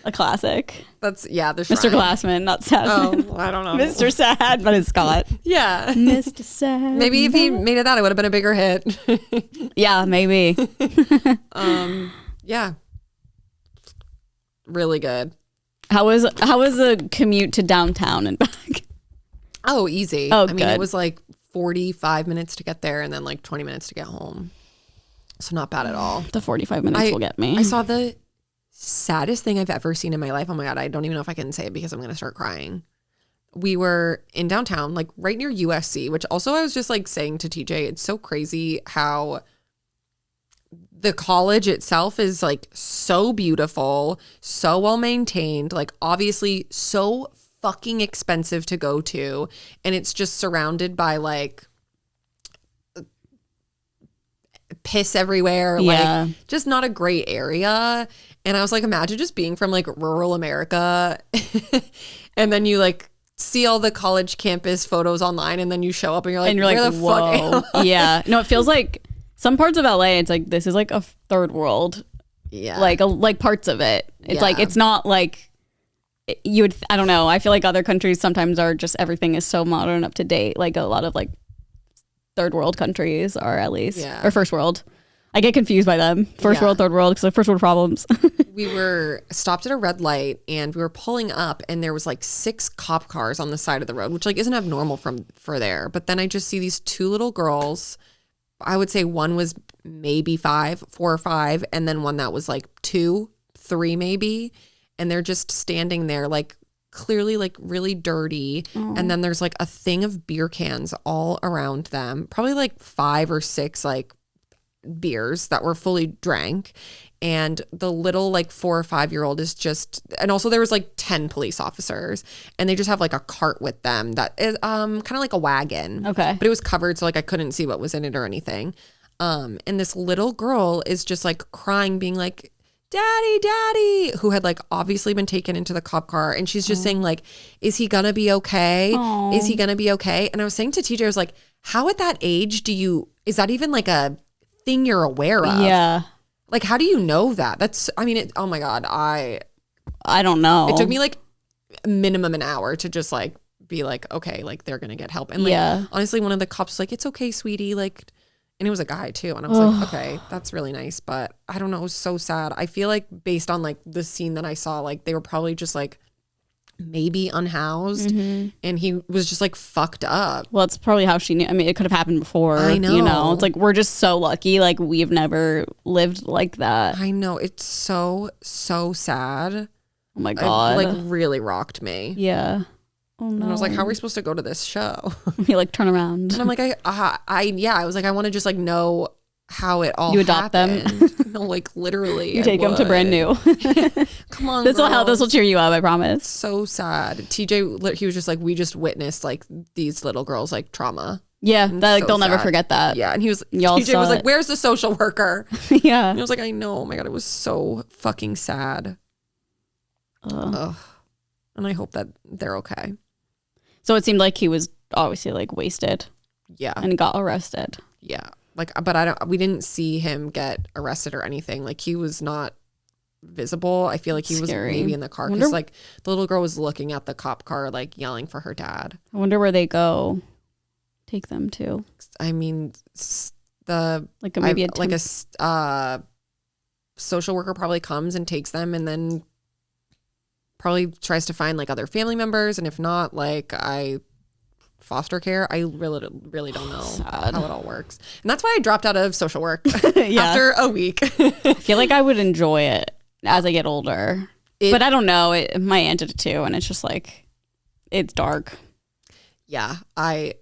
A classic.
The Shrine.
Mr. Glassman, not Sadman.
Oh, I don't know.
Mr. Sadman is Scott.
Yeah.
Mr. Sadman.
Maybe if he made it that, it would have been a bigger hit.
Yeah, maybe.
Yeah. Really good.
How was the commute to downtown and back?
Oh, easy.
Oh,
I mean,
good.
it was like 45 minutes to get there and then like 20 minutes to get home. So not bad at all.
The 45 minutes will get me.
I saw the saddest thing I've ever seen in my life. Oh my God, I don't even know if I can say it because I'm going to start crying. We were in downtown, like right near USC, which also I was just like saying to TJ, it's so crazy how the college itself is like so beautiful, so well maintained, like obviously so fucking expensive to go to, and it's just surrounded by like piss everywhere, like just not a great area. And I was like, imagine just being from like rural America and then you like see all the college campus photos online and then you show up and you're like, where the fuck am I?
Yeah, no, it feels like some parts of LA, it's like this is like a third world.
Yeah,
like parts of it, it's like it's not like you would, I don't know. I feel like other countries sometimes are just, everything is so modern, up to date. Like a lot of like third world countries are, at least, or first world. I get confused by them. First world, third world, because like first world problems.
We were stopped at a red light and we were pulling up and there was like 6 cop cars on the side of the road, which like isn't abnormal for there. But then I just see these 2 little girls. I would say one was maybe 4 or 5, and then one that was like 2, 3 maybe. And they're just standing there like clearly like really dirty. And then there's like a thing of beer cans all around them, probably like 5 or 6 like beers that were fully drank. And the little like 4 or 5-year-old is just, and also there was like 10 police officers and they just have like a cart with them that is kind of like a wagon.
Okay.
But it was covered, so like I couldn't see what was in it or anything. And this little girl is just like crying, being like, daddy, daddy, who had like obviously been taken into the cop car. And she's just saying like, is he gonna be okay? Is he gonna be okay? And I was saying to TJ, I was like, how at that age is that even like a thing you're aware of?
Yeah.
Like, how do you know that? Oh my God.
I don't know.
It took me like minimum an hour to just like be like, okay, like they're going to get help. And like, honestly, one of the cops was like, it's okay, sweetie. Like, and it was a guy too. And I was like, okay, that's really nice. But I don't know. It was so sad. I feel like based on like the scene that I saw, like they were probably just like maybe unhoused and he was just like fucked up.
Well, it's probably how she knew. I mean, it could have happened before.
I know.
You know, it's like we're just so lucky. Like we've never lived like that.
I know. It's so sad.
Oh my God.
It like really rocked me.
Yeah. Oh no.
And I was like, how are we supposed to go to this show?
You like turn around.
And I'm like, I was like, I want to just like know how it all
You adopt
happened.
them.
No, like literally.
You take them to brand new.
Come on,
This will help.
girls.
This will cheer you up. I promise.
So sad. TJ, he was just like, we just witnessed like these little girls like trauma.
Yeah, that, like
so
they'll never
sad.
forget that.
Yeah, and he was.
Y'all
TJ
saw
was like,
it.
"Where's the social worker?"
Yeah.
And I was like, "I know. Oh my God, it was so fucking sad." Ugh. And I hope that they're okay.
So it seemed like he was obviously like wasted.
Yeah.
And got arrested.
Yeah. Like, but we didn't see him get arrested or anything. Like, he was not visible. I feel like he was maybe in the car because like the little girl was looking at the cop car, like yelling for her dad.
I wonder where they go. Take them to.
I mean,
like maybe
a social worker probably comes and takes them and then probably tries to find like other family members. And if not, like foster care. I really don't know how it all works. And that's why I dropped out of social work after a week.
I feel like I would enjoy it as I get older. But I don't know. My aunt did it too. And it's just like, it's dark.
Yeah. I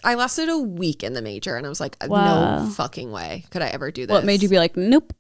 lasted a week in the major and I was like,
wow.
No fucking way could I ever do this.
What made you be like, nope?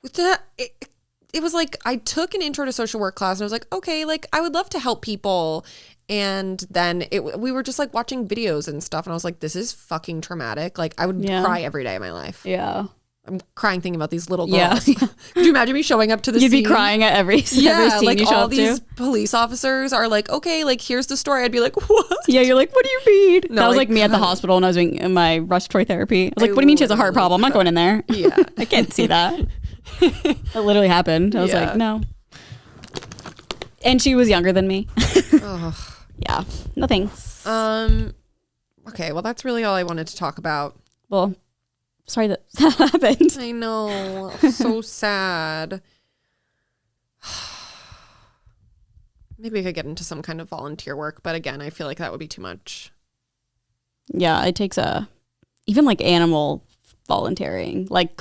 With that, it was like I took an intro to social work class and I was like, okay, like I would love to help people. And then we were just like watching videos and stuff. And I was like, this is fucking traumatic. Like I would cry every day of my life.
Yeah.
I'm crying thinking about these little girls. Yeah. Could you imagine me showing up to the
You'd
scene?
be crying at every scene
like
you show
all
up
these
to.
police officers are like, okay, like here's the story. I'd be like, what?
Yeah, you're like, what do you mean?
No,
that was like me at the hospital when I was doing my respiratory therapy. I was like, what do you mean she has a heart problem? I'm not going in there.
Yeah.
I can't see that. It literally happened. I was like, no. And she was younger than me. Yeah, no thanks.
Okay, well that's really all I wanted to talk about.
Well, sorry that happened.
I know. So sad. Maybe I could get into some kind of volunteer work, but again, I feel like that would be too much.
Yeah, it takes even like animal volunteering. Like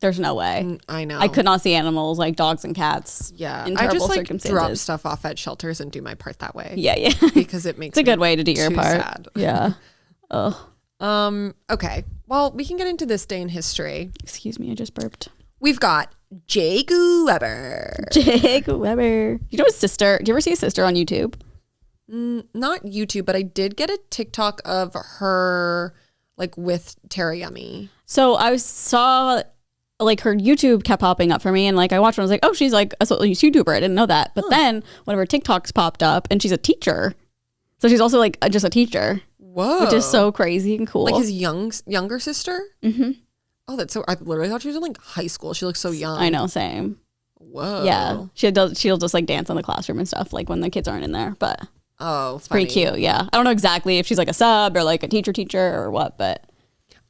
there's no way.
I know.
I could not see animals like dogs and cats.
Yeah.
In
I
terrible
just like
circumstances.
drop stuff off at shelters and do my part that way.
Yeah.
Because it makes
it's a good way to do your part.
Sad.
Yeah. Oh.
Okay. Well, we can get into this day in history.
Excuse me, I just burped.
We've got Jake Weber.
Jake Weber. You know his sister? Do you ever see his sister on YouTube?
Not YouTube, but I did get a TikTok of her like with Tara Yummy.
So I saw like her YouTube kept popping up for me and like I watched her and I was like, oh, she's like a YouTuber. I didn't know that. But then one of her TikToks popped up and she's a teacher. So she's also like just a teacher.
Whoa.
Which is so crazy and cool.
Like his younger sister? Mm-hmm. Oh, that's so, I literally thought she was in like high school. She looks so young.
I know, same.
Whoa.
Yeah. She'll just like dance in the classroom and stuff like when the kids aren't in there. But
it's
pretty cute. Yeah. I don't know exactly if she's like a sub or like a teacher or what, but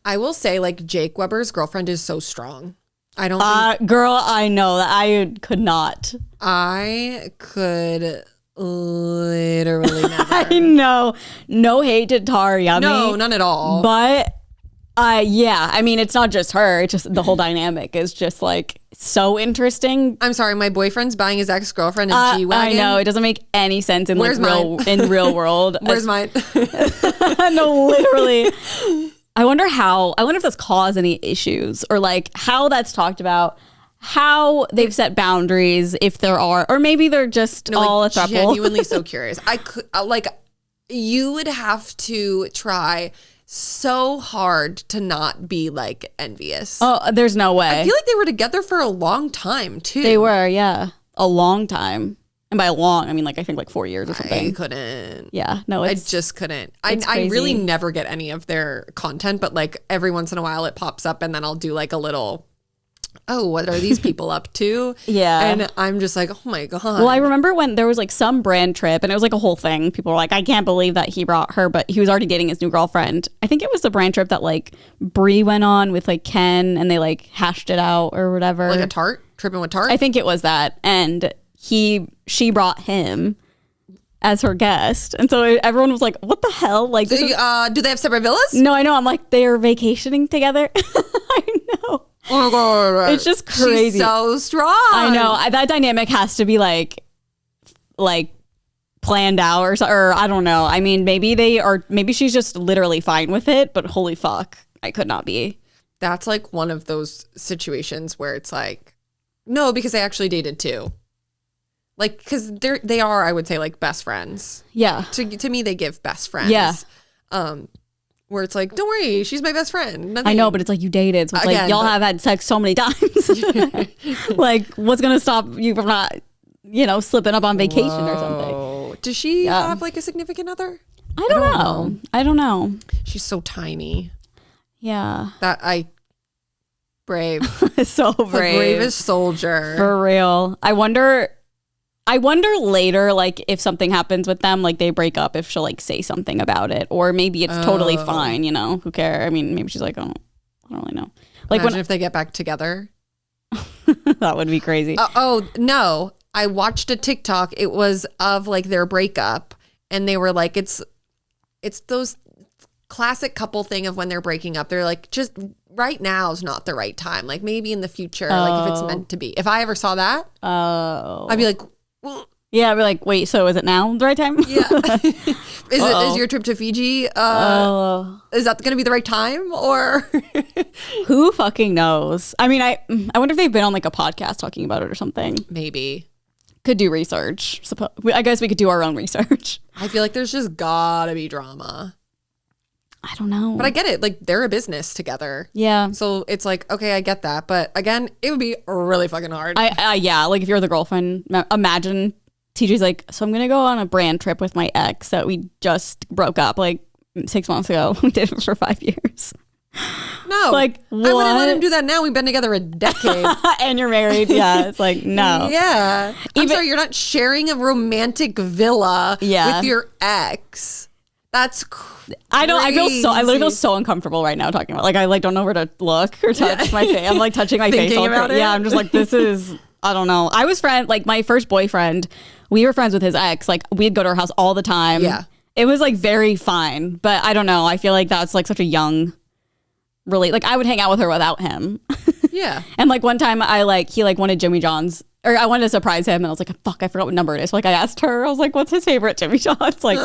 I will say like Jake Weber's girlfriend is so strong. I don't think
girl, I know that I could not.
I could literally never.
I know. No hate to Tara Yummy.
No, none at all.
But yeah, I mean, it's not just her. It's just the whole dynamic is just like so interesting.
I'm sorry, my boyfriend's buying his ex-girlfriend a G-Wagon.
I know. It doesn't make any sense in
Where's
real world.
Where's mine?
No, literally. I wonder if that's caused any issues or like how that's talked about, how they've set boundaries if there are, or maybe they're just all a throuple.
Genuinely so curious. I could you would have to try so hard to not be like envious.
Oh, there's no way.
I feel like they were together for a long time too.
They were, yeah. A long time. And by long, I mean, like, I think like 4 years or something.
I couldn't.
Yeah, no,
I just couldn't. I
crazy.
really never get any of their content, but like every once in a while it pops up and then I'll do like a little, oh, what are these people up to?
Yeah.
And I'm just like, oh my God.
Well, I remember when there was like some brand trip and it was like a whole thing. People were like, I can't believe that he brought her, but he was already dating his new girlfriend. I think it was the brand trip that like Brie went on with like Ken and they like hashed it out or whatever.
Like a Tarte? Tripping with Tarte?
I think it was that. And she brought him as her guest. And so everyone was like, what the hell? Like,
do they have separate villas?
No, I know. I'm like, they're vacationing together. I know.
Oh my God.
It's just crazy.
She's so strong.
I know. That dynamic has to be like planned out or I don't know. I mean, maybe she's just literally fine with it, but holy fuck, I could not be.
That's like one of those situations where it's like, no, because they actually dated too. Like, because they are, I would say, like best friends.
Yeah.
To me, they give best friends.
Yeah.
Where it's like, don't worry, she's my best friend. Nothing.
I know, but it's like you dated. So it's
Again,
like y'all have had sex so many times. Like, what's going to stop you from not, slipping up on vacation or something?
Does she have like a significant other?
I don't know.
She's so tiny.
Yeah.
Brave.
So brave.
The bravest soldier.
For real. I wonder later, like, if something happens with them, like, they break up, if she'll, like, say something about it. Or maybe it's totally fine, Who cares? I mean, maybe she's like, oh, I don't really know. Like,
Imagine if they get back together.
That would be crazy.
No. I watched a TikTok. It was of, like, their breakup. And they were like, it's those classic couple thing of when they're breaking up. They're like, just right now is not the right time. Like, maybe in the future, like, if it's meant to be. If I ever saw that, I'd be like, well,
yeah, I'd be like, wait, so is it now the right time?
Yeah. Is your trip to Fiji, is that going to be the right time or?
Who fucking knows? I mean, I wonder if they've been on like a podcast talking about it or something.
Maybe.
Could do research. I guess we could do our own research.
I feel like there's just gotta be drama.
I don't know.
But I get it. Like, they're a business together.
Yeah.
So it's like, okay, I get that. But again, it would be really fucking hard.
Yeah. Like, if you're the girlfriend, imagine TJ's like, so I'm going to go on a brand trip with my ex that we just broke up like 6 months ago. We did it for 5 years.
No.
Like, what?
I wouldn't let him do that now. We've been together a decade.
And you're married. Yeah. It's like, no.
Yeah. I'm sorry, you're not sharing a romantic villa with your ex. That's crazy.
I literally feel so uncomfortable right now talking about, like, I like don't know where to look or touch my face. I'm like touching my face.
About it?
Yeah, I'm just like, this is, I don't know. I was like my first boyfriend, we were friends with his ex. Like, we'd go to her house all the time.
Yeah.
It was like very fine, but I don't know. I feel like that's like such a young, really, like I would hang out with her without him.
Yeah.
And like one time he wanted Jimmy John's, or I wanted to surprise him, and I was like, fuck, I forgot what number it is. So like I asked her, I was like, what's his favorite Jimmy John's? Like,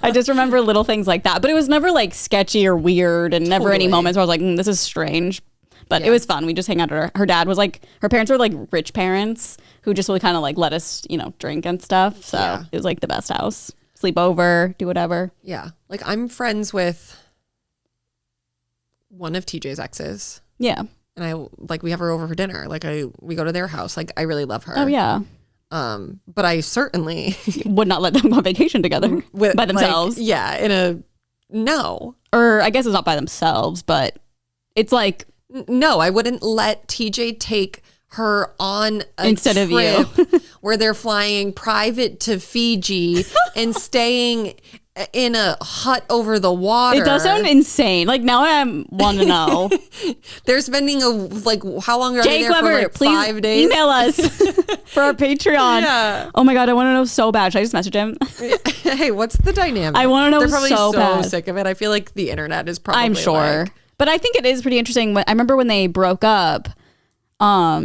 I just remember little things like that, but it was never like sketchy or weird, and never any moments where I was like, this is strange. But it was fun. We just hang out at her dad was like, her parents were like rich parents who just really kind of like let us, drink and stuff. So it was like the best house. Sleep over, do whatever.
Yeah. Like, I'm friends with one of TJ's exes.
Yeah.
And we have her over for dinner. Like, we go to their house. Like, I really love her.
Oh yeah.
But I certainly
would not let them go on vacation together by themselves.
Like, no.
Or I guess it's not by themselves, but it's like,
no, I wouldn't let TJ take her on a
instead
trip
of you
where they're flying private to Fiji and staying in a hut over the water.
It does sound insane. Like, now I want to know.
They're spending how long are they there
Weber,
for? Like,
please
5 days?
Email us for our Patreon. Yeah. Oh my God, I want to know so bad. Should I just message him?
Hey, what's the dynamic?
I want to know. They're
probably
so bad.
sick of it. I feel like the internet is probably.
I'm sure, but I think it is pretty interesting. I remember when they broke up. I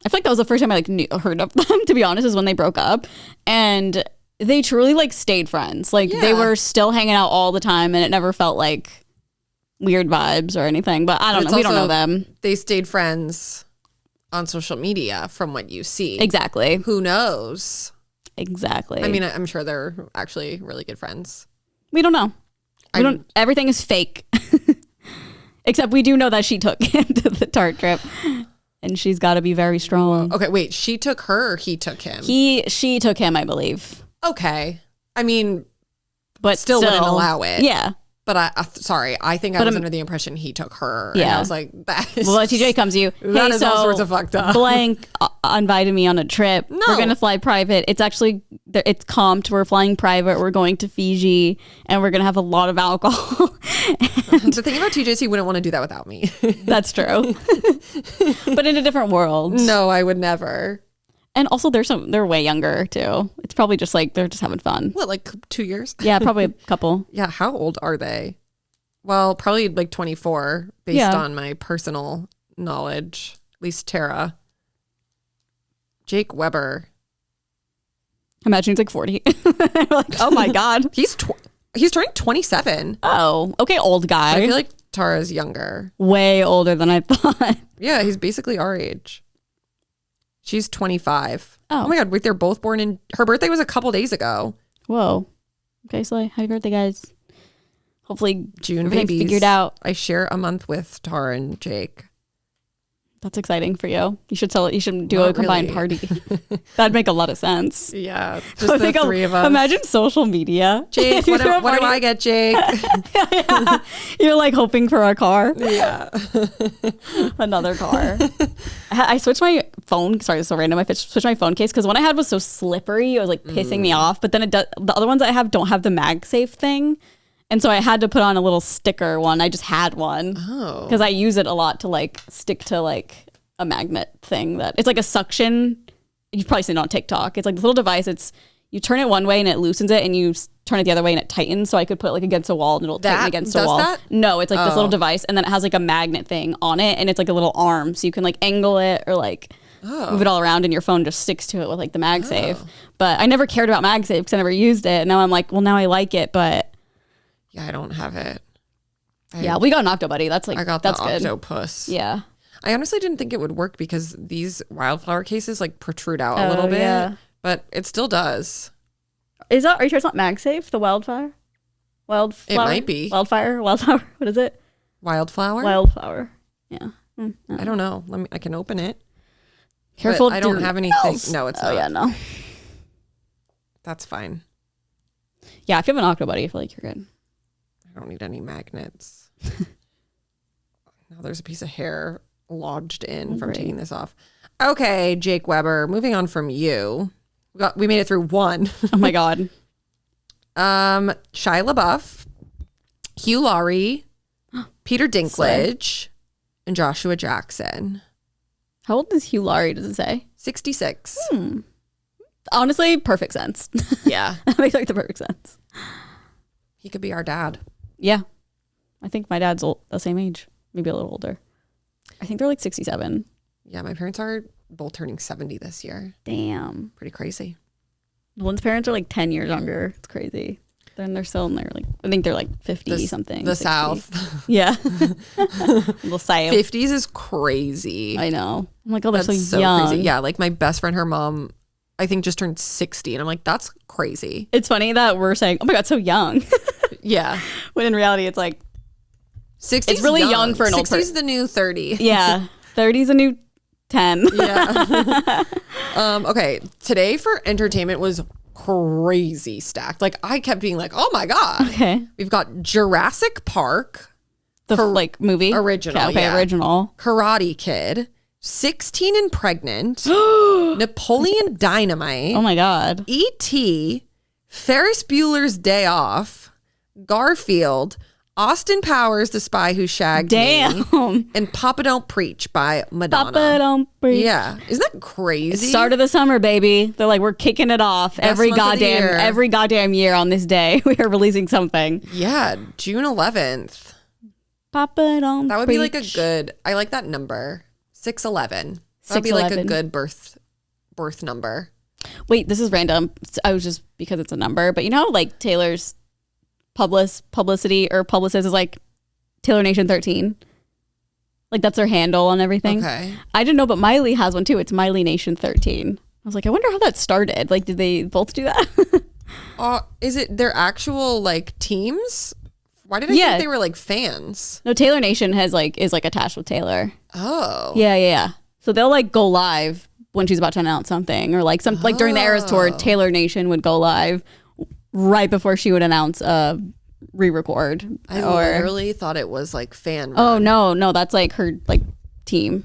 feel like that was the first time I heard of them. To be honest, is when they broke up, and they truly like stayed friends. Like they were still hanging out all the time, and it never felt like weird vibes or anything. But I don't know. We don't know them.
They stayed friends on social media, from what you see.
Exactly.
Who knows?
Exactly.
I mean, I'm sure they're actually really good friends.
We don't know. Everything is fake. Except we do know that she took him to the Tarte trip. and she's got to be very strong.
Okay, wait, she took her or he took him?
She took him, I believe.
Okay. I mean,
But
still wouldn't allow it.
Yeah.
But I think I was under the impression he took her.
Yeah.
And I was like, that is...
Well, TJ comes to you,
That
hey,
is
so
all sorts of fucked up.
blank invited me on a trip.
No.
We're going to fly private. It's actually, it's comped. We're flying private. We're going to Fiji, and we're going to have a lot of alcohol.
The thing about TJ is he wouldn't want to do that without me.
That's true. But in a different world.
No, I would never.
And also, they're way younger, too. It's probably just like, they're just having fun.
What, like 2 years?
Yeah, probably a couple.
Yeah, how old are they? Well, probably like 24 based on my personal knowledge. At least Tara. Jake Weber.
Imagine he's like 40. I'm like, oh my God.
He's turning 27.
Oh, okay, old guy.
I feel like Tara's younger.
Way older than I thought.
Yeah, he's basically our age. She's 25.
Oh.
Oh my God, wait, they're both born in... Her birthday was a couple days ago.
Whoa. Okay, so happy birthday, guys. Hopefully
June
everything's
babies.
figured out.
I share a month with Tara and Jake.
That's exciting for you. You should tell it. You should do
Not
a combined
really.
party. That'd make a lot of sense.
Yeah,
I
just the
think
three of us.
Imagine social media.
Jake,
If you
what
throw a
do
party-
I get, Jake?
You're like hoping for a car,
Yeah.
another car. I switched my phone. Sorry, this is so random. I switched my phone case because one I had was so slippery. It was like pissing me off. But then the other ones I have don't have the MagSafe thing. And so I had to put on a little sticker one. I just had one because I use it a lot to like stick to like a magnet thing that it's like a suction. You've probably seen it on TikTok. It's like this little device. You turn it one way and it loosens it, and you turn it the other way and it tightens. So I could put it like against a wall and it'll tighten against a wall.
That?
No, it's like this little device, and then it has like a magnet thing on it, and it's like a little arm, so you can like angle it or like move it all around, and your phone just sticks to it with like the MagSafe. But I never cared about MagSafe because I never used it. And now I'm like, well, now I like it, but
Yeah, I don't have it.
yeah, we got an Octobuddy. That's like
I got the
that's good.
octopus.
Yeah.
I honestly didn't think it would work because these wildflower cases like protrude out a little bit,
yeah.
but it still does.
Are you sure it's not MagSafe? The wildfire? Wildflower?
It might be.
Wildfire? Wildflower? What is it?
Wildflower?
Wildflower. Yeah.
I don't know. I can open it.
Careful.
But I don't
dear
have anything.
else.
No, it's
Oh,
not.
yeah, no.
That's fine.
Yeah, if you have an Octobuddy, I feel like you're good.
I don't need any magnets. Now there's a piece of hair lodged in from
Great.
taking this off. Okay, Jake Weber. Moving on from you. We made it through one.
Oh, my God.
Shia LaBeouf, Hugh Laurie, Peter Dinklage, and Joshua Jackson.
How old is Hugh Laurie, does it say?
66.
Honestly, perfect sense.
Yeah.
That makes like the perfect sense.
He could be our dad.
Yeah. I think my dad's the same age, maybe a little older. I think they're like 67.
Yeah, my parents are both turning 70 this year.
Damn.
Pretty crazy.
One's parents are like 10 years younger. It's crazy. Then they're still in their like, I think they're like 50 something.
The
60.
South.
Yeah. Little South.
50s is crazy.
I know. I'm like, oh, they're
That's
so young.
crazy. Yeah, like my best friend, her mom, I think just turned 60. And I'm like, that's crazy.
It's funny that we're saying, oh my God, so young.
Yeah.
When in reality, it's like,
60
it's really young for an old
60 is
person.
the new 30.
Yeah. 30's a new 10.
Yeah. Okay. Today for entertainment was crazy stacked. Like I kept being like, oh my God.
Okay.
We've got Jurassic Park,
The like movie.
Original,
Okay,
yeah.
original.
Karate Kid, 16 and Pregnant, Napoleon Dynamite,
Oh my God.
E.T., Ferris Bueller's Day Off, Garfield, Austin Powers, The Spy Who Shagged Me,
Damn.
and Papa Don't Preach by Madonna.
Papa don't breathe.
Yeah. Isn't that crazy?
Start of the summer, baby. They're like, we're kicking it off
Best month of the year.
every goddamn year on this day. We are releasing something.
Yeah, June 11th.
Papa don't
That would be like
preach.
a good, I like that number. 611. That would be like a
611.
good birth number.
Wait, this is random. I was just because it's a number, but you know, how, like Taylor's publicity or publicist is like Taylor Nation 13. Like that's their handle on everything.
Okay.
I didn't know, but Miley has one too. It's Miley Nation 13. I was like, I wonder how that started. Like, did they both do that?
Is it their actual like teams? Why did I
Yeah.
think they were like fans?
No, Taylor Nation is like attached with Taylor.
Oh.
Yeah. So they'll like go live when she's about to announce something, or like like during the Eras tour, Taylor Nation would go live right before she would announce a re-record.
I literally thought it was like fan
Oh
run.
no, that's like her like team.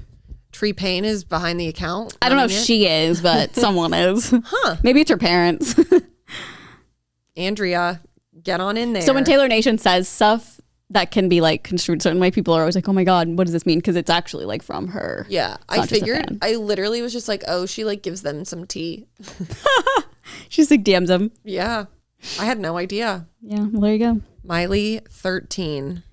Tree Payne is behind the account.
I don't know if
running it?
she is, but someone is.
Huh.
Maybe it's her parents.
Andrea, get on in there.
So when Taylor Nation says stuff that can be like construed a certain way, people are always like, oh my God, what does this mean? Because it's actually like from her.
Yeah,
It's
I
not just a
figured.
fan.
I literally was just like, oh, she like gives them some tea.
She's like DMs them.
Yeah, I had no idea.
Yeah, well, there you go.
Miley 13.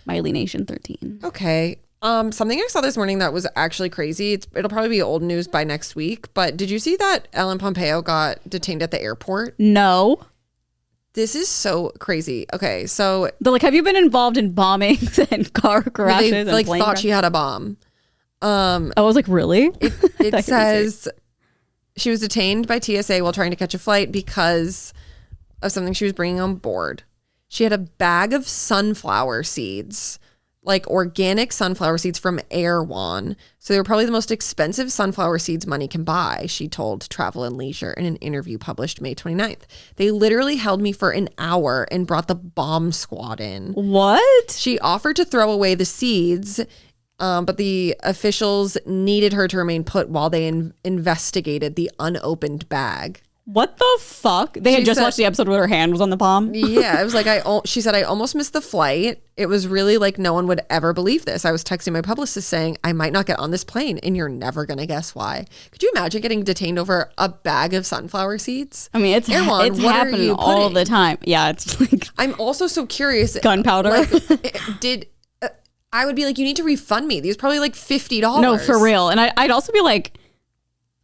Miley Nation 13.
Okay. Something I saw this morning that was actually crazy. It'll probably be old news by next week. But did you see that Ellen Pompeo got detained at the airport?
No.
This is so crazy. Okay, so
They're like, have you been involved in bombings and car crashes
they
and
like
plane
thought
crashes?
she had a bomb.
I was like, really?
It says she was detained by TSA while trying to catch a flight because of something she was bringing on board. She had a bag of sunflower seeds, like organic sunflower seeds from Erewhon. So they were probably the most expensive sunflower seeds money can buy, she told Travel and Leisure in an interview published May 29th. They literally held me for an hour and brought the bomb squad in.
What?
She offered to throw away the seeds, but the officials needed her to remain put while they investigated the unopened bag.
What the fuck? They had
She
just
said-
watched the episode where her hand was on the bomb.
Yeah, it was like she said, I almost missed the flight. It was really like no one would ever believe this. I was texting my publicist saying I might not get on this plane, and you're never gonna guess why. Could you imagine getting detained over a bag of sunflower seeds?
I mean, it's
Erewhon,
it's
what are
happening
you
all
putting?
the time. Yeah, it's like
I'm also so curious.
gunpowder.
Like, I would be like, you need to refund me. These are probably like $50.
No, for real. And I'd also be like,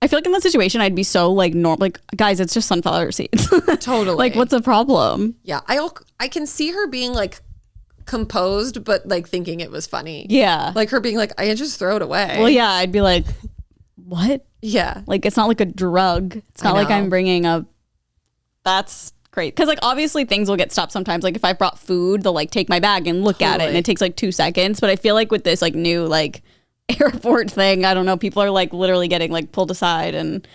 I feel like in that situation, I'd be so like like, guys, it's just sunflower seeds.
Totally.
Like, what's the problem?
Yeah, I can see her being like composed, but like thinking it was funny.
Yeah.
Like her being like, I just throw it away.
Well, yeah, I'd be like, what?
Yeah.
Like, it's not like a drug. It's not like
know.
I'm bringing a. That's great. Because, like, obviously things will get stopped sometimes. Like, if I brought food, they'll like take my bag and look at it, and
Totally.
it takes like 2 seconds. But I feel like with this like new like airport thing, I don't know, people are like literally getting like pulled aside and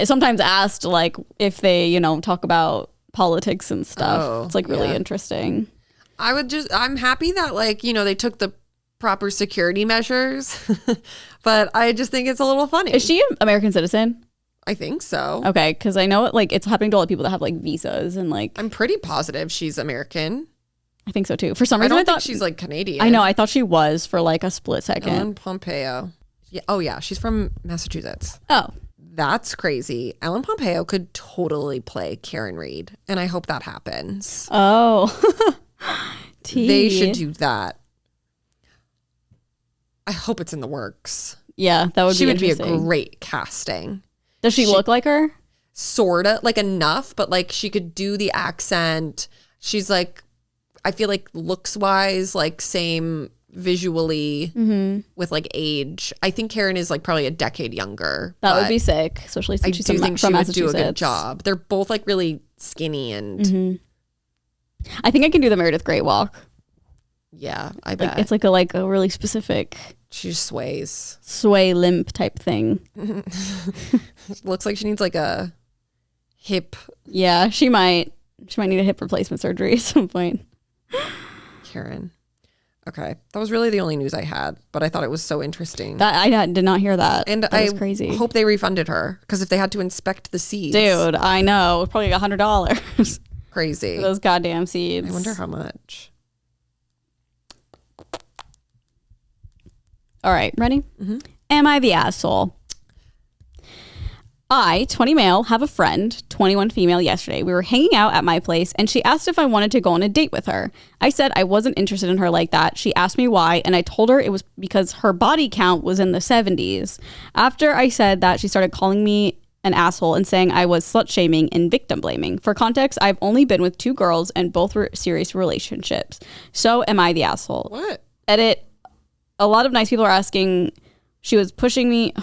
sometimes asked like if they, you know, talk about politics and stuff.
Oh,
It's like really
yeah.
interesting.
I'm happy that like, you know, they took the proper security measures, but I just think it's a little funny.
Is she an American citizen?
I think so.
Okay, because I know it like it's happening to all the people that have like visas and like
I'm pretty positive she's American.
I think so too. For some
I
reason,
don't
I
think
thought
she's like Canadian.
I know. I thought she was for like a split second.
Ellen Pompeo. Yeah. Oh yeah, she's from Massachusetts.
Oh,
That's crazy. Ellen Pompeo could totally play Karen Reed, and I hope that happens.
oh,
They should do that. I hope it's in the works.
Yeah, that would
She
be
would be a
interesting.
great casting.
Does she look like her?
Sorta, like enough, but like she could do the accent. She's like, I feel like looks wise, like same visually with like age. I think Karen is like probably a decade younger.
That would
but
be sick, especially
I
since she's
do
from,
think she
from
would do a
Massachusetts.
good job. They're both like really skinny and
I think I can do the Meredith Grey walk.
yeah, I
Like
bet
it's like a really specific
she sways.
sway limp type thing.
Looks like she needs like a hip.
Yeah, she might need a hip replacement surgery at some point.
Karen. Okay, that was really the only news I had, but I thought it was so interesting.
That I did not hear that.
And
that
I
was crazy.
hope they refunded her because if they had to inspect the seeds,
Dude, I know. Probably $100
crazy.
for those goddamn seeds.
I wonder how much.
All right, ready?
Mm-hmm.
Am I the asshole? I, 20 male, have a friend, 21 female, yesterday. We were hanging out at my place and she asked if I wanted to go on a date with her. I said I wasn't interested in her like that. She asked me why and I told her it was because her body count was in the 70s. After I said that, she started calling me an asshole and saying I was slut shaming and victim blaming. For context, I've only been with 2 girls and both were serious relationships. So am I the asshole?
What?
Edit. A lot of nice people are asking she was pushing me.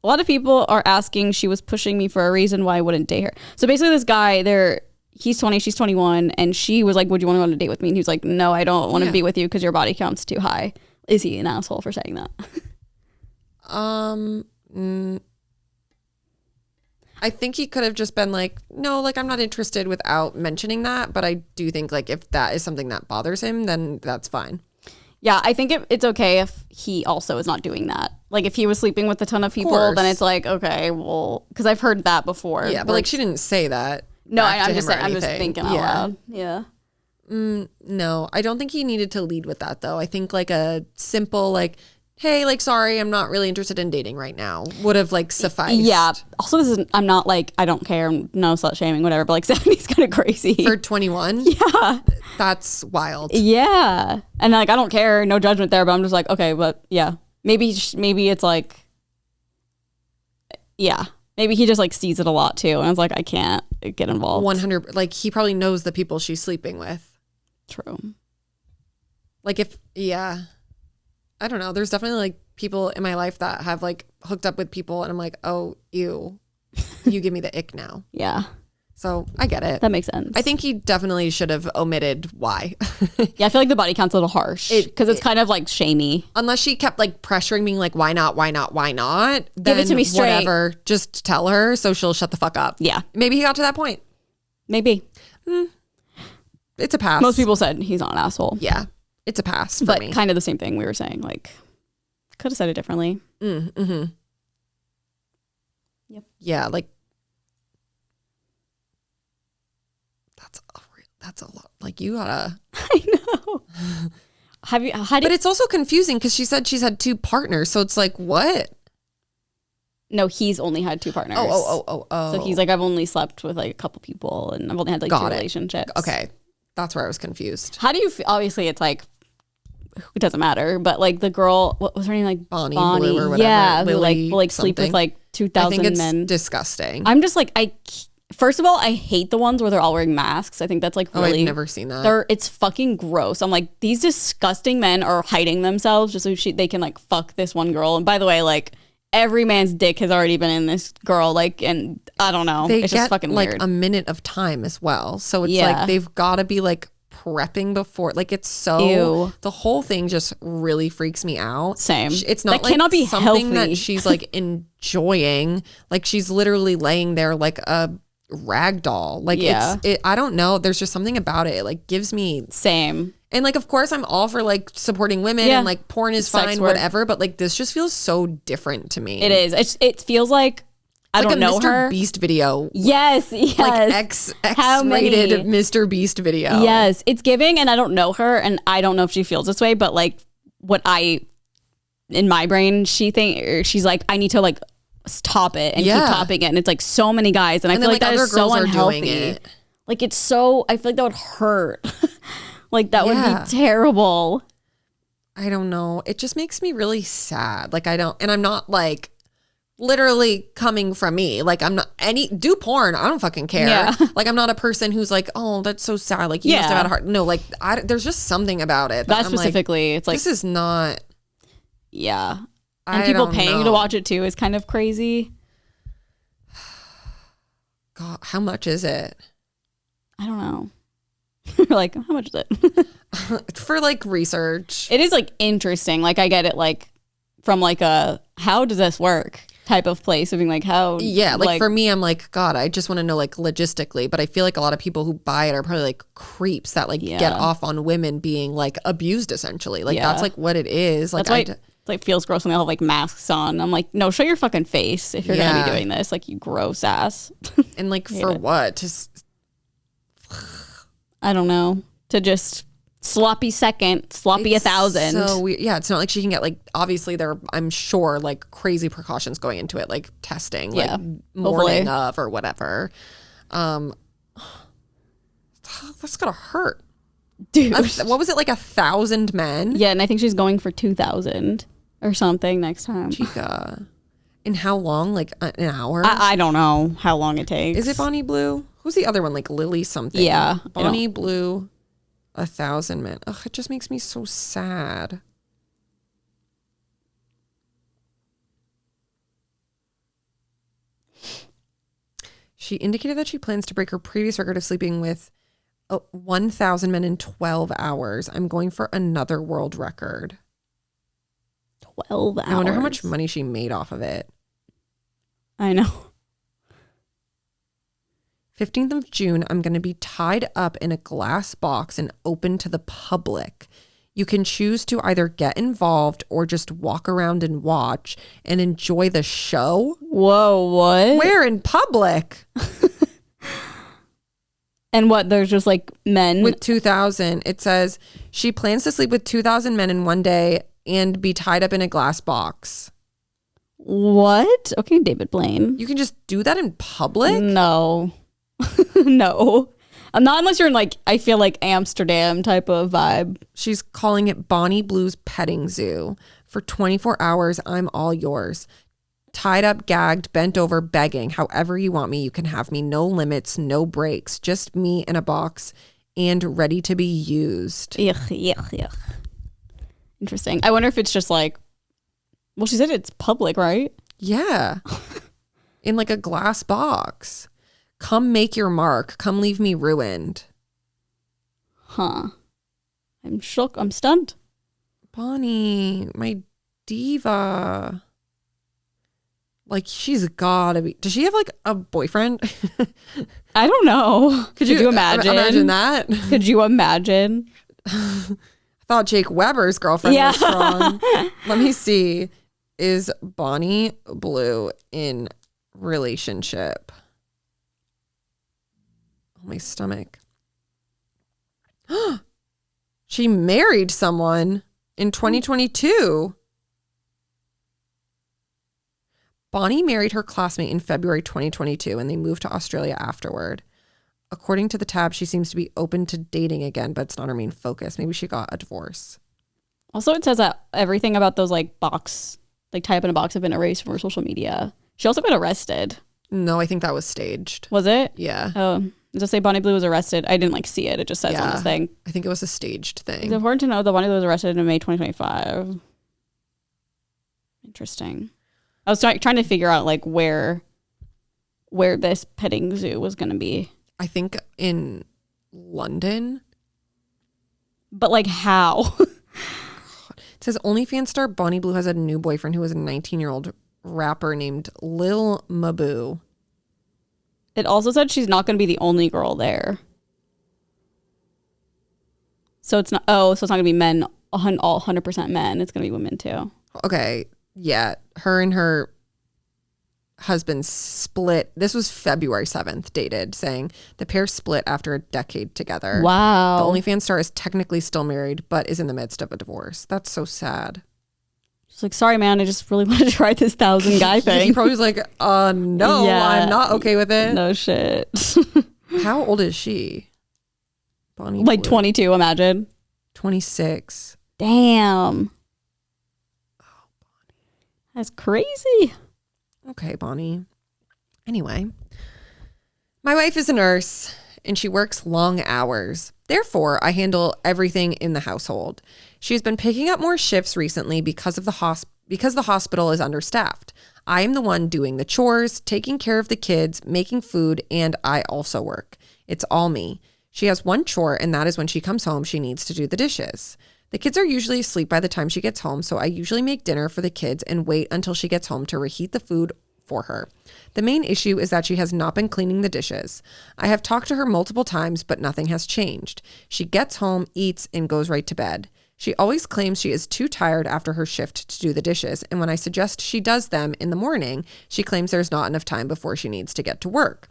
A lot of people are asking she was pushing me for a reason why I wouldn't date her. So basically this guy he's 20, she's 21. And she was like, would you want to go on a date with me? And he was like, no, I don't want to be with you because your body count's too high. Is he an asshole for saying that?
I think he could have just been like, no, like, I'm not interested without mentioning that. But I do think, like, if that is something that bothers him, then that's fine.
Yeah, I think it's okay if he also is not doing that. Like, if he was sleeping with a ton of people, then it's like, okay, well, because I've heard that before.
Yeah, but like, she didn't say that.
No,
back to
I'm just
him or
saying, I'm just
anything.
thinking out loud. Yeah.
No, I don't think he needed to lead with that, though. I think like a simple, like, hey, like, sorry, I'm not really interested in dating right now would have like sufficed.
Yeah. Also, this is, I'm not like, I don't care, no slut shaming, whatever, but like 70's kind of crazy.
For 21?
Yeah.
That's wild.
Yeah. And like, I don't care, no judgment there, but I'm just like, okay, but yeah. Maybe it's like, yeah. Maybe he just like sees it a lot too. And I was like, I can't get involved.
100, like, he probably knows the people she's sleeping with.
True.
Like, if, yeah. I don't know. There's definitely like people in my life that have like hooked up with people and I'm like, oh, ew, you give me the ick now.
Yeah.
So I get it.
That makes sense.
I think he definitely should have omitted why.
Yeah, I feel like the body count's a little harsh because it's kind of like shamey.
Unless she kept like pressuring, being like, why not? Why not? Why not?
Give it to me straight.
Whatever. Just tell her so she'll shut the fuck up.
Yeah.
Maybe he got to that point.
Maybe.
It's a pass.
Most people said he's not an asshole.
Yeah. It's a pass for
but
me.
Kind of the same thing we were saying. Like, could have said it differently.
Mm-hmm.
Yep.
Yeah, like, that's a lot. Like, you gotta.
I know.
But it's also confusing because she said she's had 2 partners. So it's like, what?
No, he's only had 2 partners.
Oh.
So he's like, I've only slept with like a couple people and I've only had like 2 relationships.
Okay. That's where I was confused.
How do you feel? Obviously, it's like, it doesn't matter. But like the girl, what was her name? Like
Bonnie Blue or whatever.
Yeah,
Lily
who like sleep with like 2,000
I think it's
men.
disgusting.
I'm just like, first of all, I hate the ones where they're all wearing masks. I think that's like really.
I've never seen that.
It's fucking gross. I'm like, these disgusting men are hiding themselves just so they can like fuck this one girl. And by the way, like every man's dick has already been in this girl. Like, and I don't know.
They
it's
get
just fucking
like
weird.
a minute of time as well. So it's like they've got to be like prepping before. Like, it's so.
Ew.
The whole thing just really freaks me out.
Same.
It's not
that
like
cannot be
something
healthy.
that she's like enjoying. Like, she's literally laying there like a rag doll. Like, I don't know. There's just something about it. It like gives me.
Same.
And like, of course, I'm all for like supporting women and like porn is
Sex
fine,
work.
whatever. But like, this just feels so different to me.
It is. It feels like I
like
don't know
Mr.
her.
Beast video.
Yes.
Like X-rated Mr. Beast video.
Yes, it's giving, and I don't know her, and I don't know if she feels this way, but like in my brain, she's like, I need to like top it and keep topping it, and it's like so many guys, and I feel like that is so unhealthy. Like, it's so, I feel like that would hurt. Like, that would be terrible.
I don't know. It just makes me really sad. Like, and I'm not like literally coming from me. Like, I'm not do porn. I don't fucking care.
Yeah.
Like, I'm not a person who's like, oh, that's so sad. Like, you must have had a heart. No, like, there's just something about it.
That specifically, it's like,
this is not.
Yeah. And people paying to watch it too is kind of crazy.
God, how much is it?
I don't know. Like, how much is it?
For like research.
It is like interesting. Like, I get it like from like a how does this work type of place of being like how.
Yeah, like for me, I'm like, God, I just want to know like logistically, but I feel like a lot of people who buy it are probably like creeps that like get off on women being like abused essentially. Like that's like what it is. Like
that's why it like feels gross when they all have like masks on. I'm like, no, show your fucking face if you're gonna be doing this. Like, you gross ass.
And like for what? Just
I don't know. To just sloppy second, sloppy 1,000.
So weird. Yeah, it's not like she can get like, obviously there, I'm sure, like crazy precautions going into it, like testing, like morning of or whatever. That's gotta hurt.
Dude.
What was it, like 1,000 men?
Yeah, and I think she's going for 2,000 or something next time.
Chica. And how long? Like an hour?
I don't know how long it takes.
Is it Bonnie Blue? Who's the other one? Like Lily something?
Yeah.
Bonnie Blue, 1,000 men. Ugh, it just makes me so sad. She indicated that she plans to break her previous record of sleeping with 1,000 men in 12 hours. I'm going for another world record.
12 hours.
I wonder how much money she made off of it.
I know.
15th of June, I'm going to be tied up in a glass box and open to the public. You can choose to either get involved or just walk around and watch and enjoy the show.
Whoa, what?
Where in public?
And what, there's just like men?
With 2,000. It says she plans to sleep with 2,000 men in one day and be tied up in a glass box.
What? Okay, David Blaine.
You can just do that in public?
No. No. Not unless you're in like, I feel like Amsterdam type of vibe.
She's calling it Bonnie Blue's Petting Zoo. For 24 hours, I'm all yours. Tied up, gagged, bent over, begging. However you want me, you can have me. No limits, no breaks. Just me in a box and ready to be used.
Yuck. Interesting. I wonder if it's just like, well, she said it's public, right?
Yeah. In like a glass box. Come make your mark. Come leave me ruined.
Huh. I'm shook. I'm stunned.
Bonnie, my diva. Like, she's gotta be. Does she have like a boyfriend?
I don't know. Could you imagine?
Imagine that.
Could you imagine?
I thought Jake Weber's girlfriend was strong. Let me see. Is Bonnie Blue in relationship? Oh, my stomach. She married someone in 2022. Bonnie married her classmate in February 2022 and they moved to Australia afterward. According to the tab, she seems to be open to dating again, but it's not her main focus. Maybe she got a divorce.
Also, it says that everything about those like box, like tie up in a box, have been erased from her social media. She also got arrested.
No, I think that was staged.
Was it?
Yeah.
Oh, does it say Bonnie Blue was arrested? I didn't like see it. It just says on this thing.
I think it was a staged thing.
It's important to know that Bonnie Blue was arrested in May 2025. Interesting. I was trying to figure out like where this petting zoo was going to be.
I think in London.
But like how?
It says OnlyFans star Bonnie Blue has a new boyfriend who is a 19-year-old rapper named Lil Maboo.
It also said she's not going to be the only girl there. So it's not. Oh, so it's not going to be men. All 100% men. It's going to be women too.
Okay. Yeah. Her and her husband split. This was February 7th, dated, saying the pair split after a decade together.
Wow.
The OnlyFans star is technically still married, but is in the midst of a divorce. That's so sad.
She's like, sorry, man. I just really want to try this 1,000 guy thing.
He probably was like, no,
Yeah.
I'm not okay with it.
No shit.
How old is she? Bonnie
Like
Blue.
22, imagine.
26.
Damn. That's crazy.
Okay, Bonnie. Anyway, my wife is a nurse and she works long hours. Therefore, I handle everything in the household. She's been picking up more shifts recently because of the hospital is understaffed. I am the one doing the chores, taking care of the kids, making food, and I also work. It's all me. She has one chore, and that is when she comes home, she needs to do the dishes. The kids are usually asleep by the time she gets home, so I usually make dinner for the kids and wait until she gets home to reheat the food for her. The main issue is that she has not been cleaning the dishes. I have talked to her multiple times, but nothing has changed. She gets home, eats, and goes right to bed. She always claims she is too tired after her shift to do the dishes, and when I suggest she does them in the morning, she claims there's not enough time before she needs to get to work.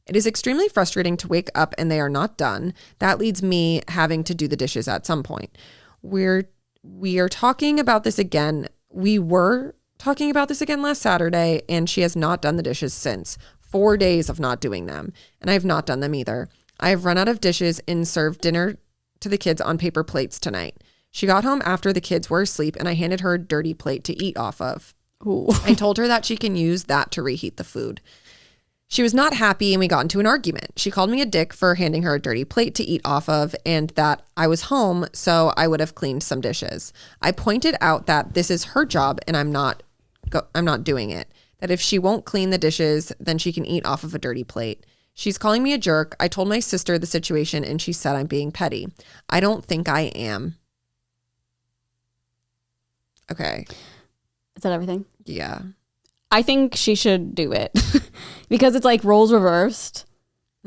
It is extremely frustrating to wake up and they are not done. That leads me having to do the dishes at some point. We are talking about this again. We were talking about this again last Saturday, and she has not done the dishes since. 4 days of not doing them, and I have not done them either. I have run out of dishes and served dinner to the kids on paper plates tonight. She got home after the kids were asleep, and I handed her a dirty plate to eat off of.
Ooh.
I told her that she can use that to reheat the food. She was not happy and we got into an argument. She called me a dick for handing her a dirty plate to eat off of and that I was home, so I would have cleaned some dishes. I pointed out that this is her job and I'm not doing it. That if she won't clean the dishes, then she can eat off of a dirty plate. She's calling me a jerk. I told my sister the situation and she said I'm being petty. I don't think I am. Okay.
Is that everything?
Yeah.
I think she should do it because it's like roles reversed.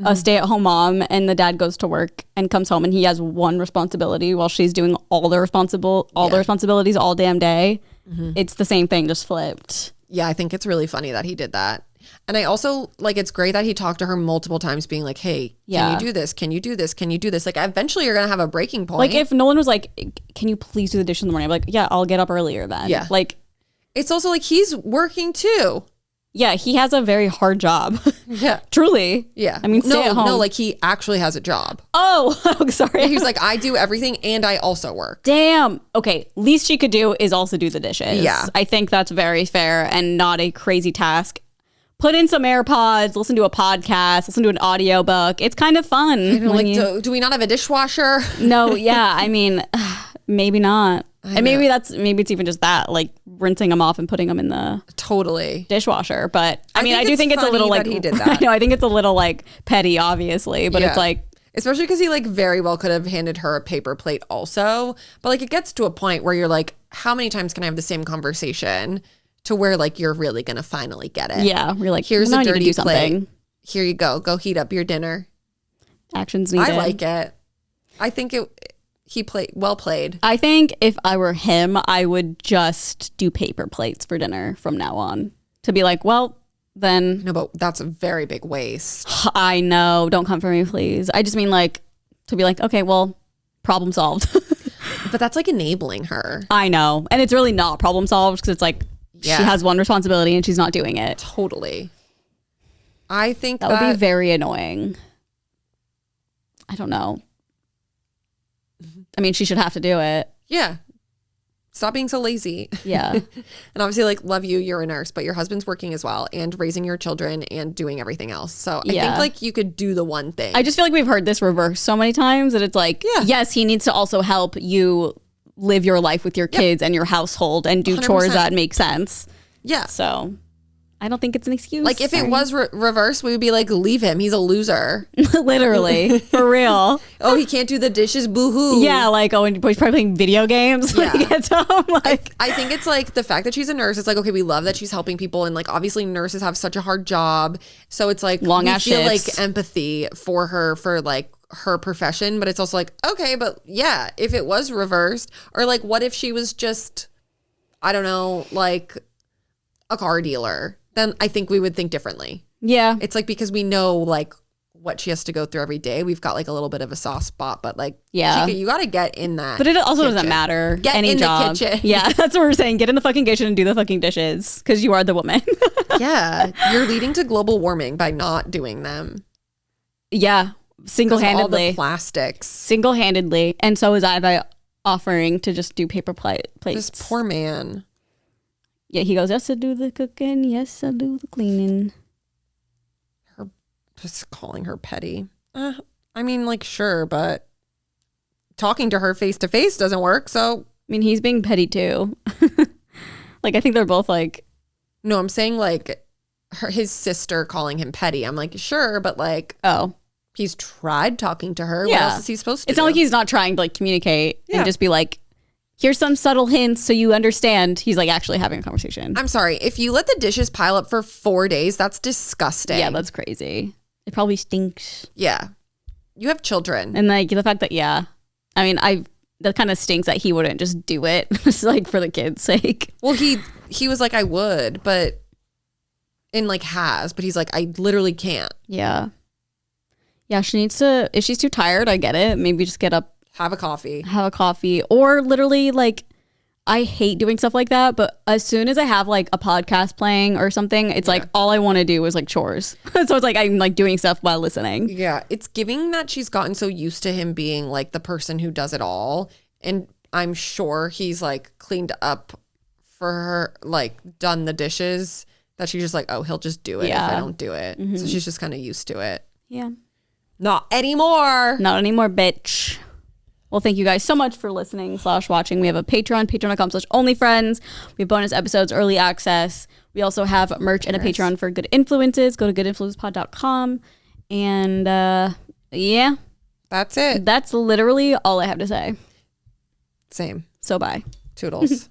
A stay-at-home mom and the dad goes to work and comes home and he has one responsibility while she's doing all the responsibilities all damn day. It's the same thing, just flipped.
Yeah, I think it's really funny that he did that. And I also, like, it's great that he talked to her multiple times being like, hey, can you do this? Can you do this? Can you do this? Like, eventually you're going to have a breaking point.
Like, if Nolan was like, can you please do the dishes in the morning? I'm like, yeah, I'll get up earlier then.
Yeah.
Like,
it's also like he's working too.
yeah, he has a very hard job.
Yeah.
Truly.
Yeah.
I mean, stay at home.
No, like he actually has a job.
Oh, sorry.
He was like, I do everything and I also work.
Damn. Okay. Least she could do is also do the dishes.
Yeah.
I think that's very fair and not a crazy task. Put in some AirPods, listen to a podcast, listen to an audiobook. It's kind of fun.
I know, like, do we not have a dishwasher?
No, yeah. I mean, maybe not. And maybe it's even just that, like rinsing them off and putting them in the dishwasher. But I mean, I do think it's a little like
he did that.
I know. I think it's a little like petty, obviously, but it's like,
especially because he like very well could have handed her a paper plate also. But like it gets to a point where you're like, how many times can I have the same conversation to where like you're really gonna finally get it?
Yeah, you're like,
here's
a
dirty
something.
Plate. Here you go. Go heat up your dinner.
Actions needed.
I like it. I think he played well played.
I think if I were him, I would just do paper plates for dinner from now on. To be like, well, then.
No, but that's a very big waste.
I know. Don't come for me, please. I just mean like to be like, okay, well, problem solved.
But that's like enabling her.
I know. And it's really not problem solved because it's like she has one responsibility and she's not doing it.
Totally. I think
that would be very annoying. I don't know. I mean, she should have to do it.
Yeah. Stop being so lazy.
Yeah.
And obviously, like, love you, you're a nurse, but your husband's working as well and raising your children and doing everything else. So I think like you could do the one thing.
I just feel like we've heard this reverse so many times that it's like, yes, he needs to also help you live your life with your kids and your household and do 100%. Chores that make sense.
Yeah.
So I don't think it's an excuse.
Like if it was reverse, we would be like, leave him. He's a loser.
Literally. For real.
Oh, he can't do the dishes. Boo-hoo.
Yeah. Like, oh, and he's probably playing video games when he gets home. Like,
I think it's like the fact that she's a nurse. It's like, okay, we love that she's helping people. And like, obviously nurses have such a hard job. So it's like,
long ass
feel
shifts.
like empathy for her, for like her profession. But it's also like, okay, but yeah, if it was reversed or like, what if she was just, I don't know, like a car dealer? Then I think we would think differently.
Yeah.
It's like because we know like what she has to go through every day. We've got like a little bit of a soft spot, but like, you got to get in that.
But it also
kitchen.
Doesn't matter.
Get
any
in
job.
the kitchen.
Yeah, that's what we're saying. Get in the fucking kitchen and do the fucking dishes because you are the woman.
Yeah. You're leading to global warming by not doing them.
Yeah. Single-handedly.
All the plastics.
Single-handedly. And so is I by offering to just do paper plates.
This poor man.
Yeah, he goes, yes, I do the cooking. Yes, I do the cleaning.
Her just calling her petty. I mean, like, sure, but talking to her face to face doesn't work. So,
I mean, he's being petty too. Like, I think they're both like.
No, I'm saying like his sister calling him petty. I'm like, sure, but like,
oh,
he's tried talking to her.
Yeah.
What else is he supposed to do?
It's not like he's not trying to like communicate and just be like, here's some subtle hints so you understand. He's like actually having a conversation.
I'm sorry. If you let the dishes pile up for 4 days, that's disgusting.
Yeah, that's crazy. It probably stinks.
Yeah. You have children.
And like the fact that, I mean, that kind of stinks that he wouldn't just do it. It's like for the kids' sake.
Well, he was like, I would, but but he's like, I literally can't.
Yeah. Yeah, she needs to, if she's too tired, I get it. Maybe just get up.
Have a coffee.
Or literally like, I hate doing stuff like that, but as soon as I have like a podcast playing or something, it's like all I want to do is like chores. So it's like I'm like doing stuff while listening.
Yeah, it's giving that she's gotten so used to him being like the person who does it all. And I'm sure he's like cleaned up for her, like done the dishes, that she's just like, oh, he'll just do it if I don't do it. So she's just kind of used to it.
Yeah.
Not anymore, bitch.
Well, thank you guys so much for listening / watching. We have a Patreon, patreon.com/onlyfriends. We have bonus episodes, early access. We also have merch and a Patreon for Good Influences. Go to goodinfluencespod.com. And
that's it.
That's literally all I have to say.
Same.
So bye.
Toodles.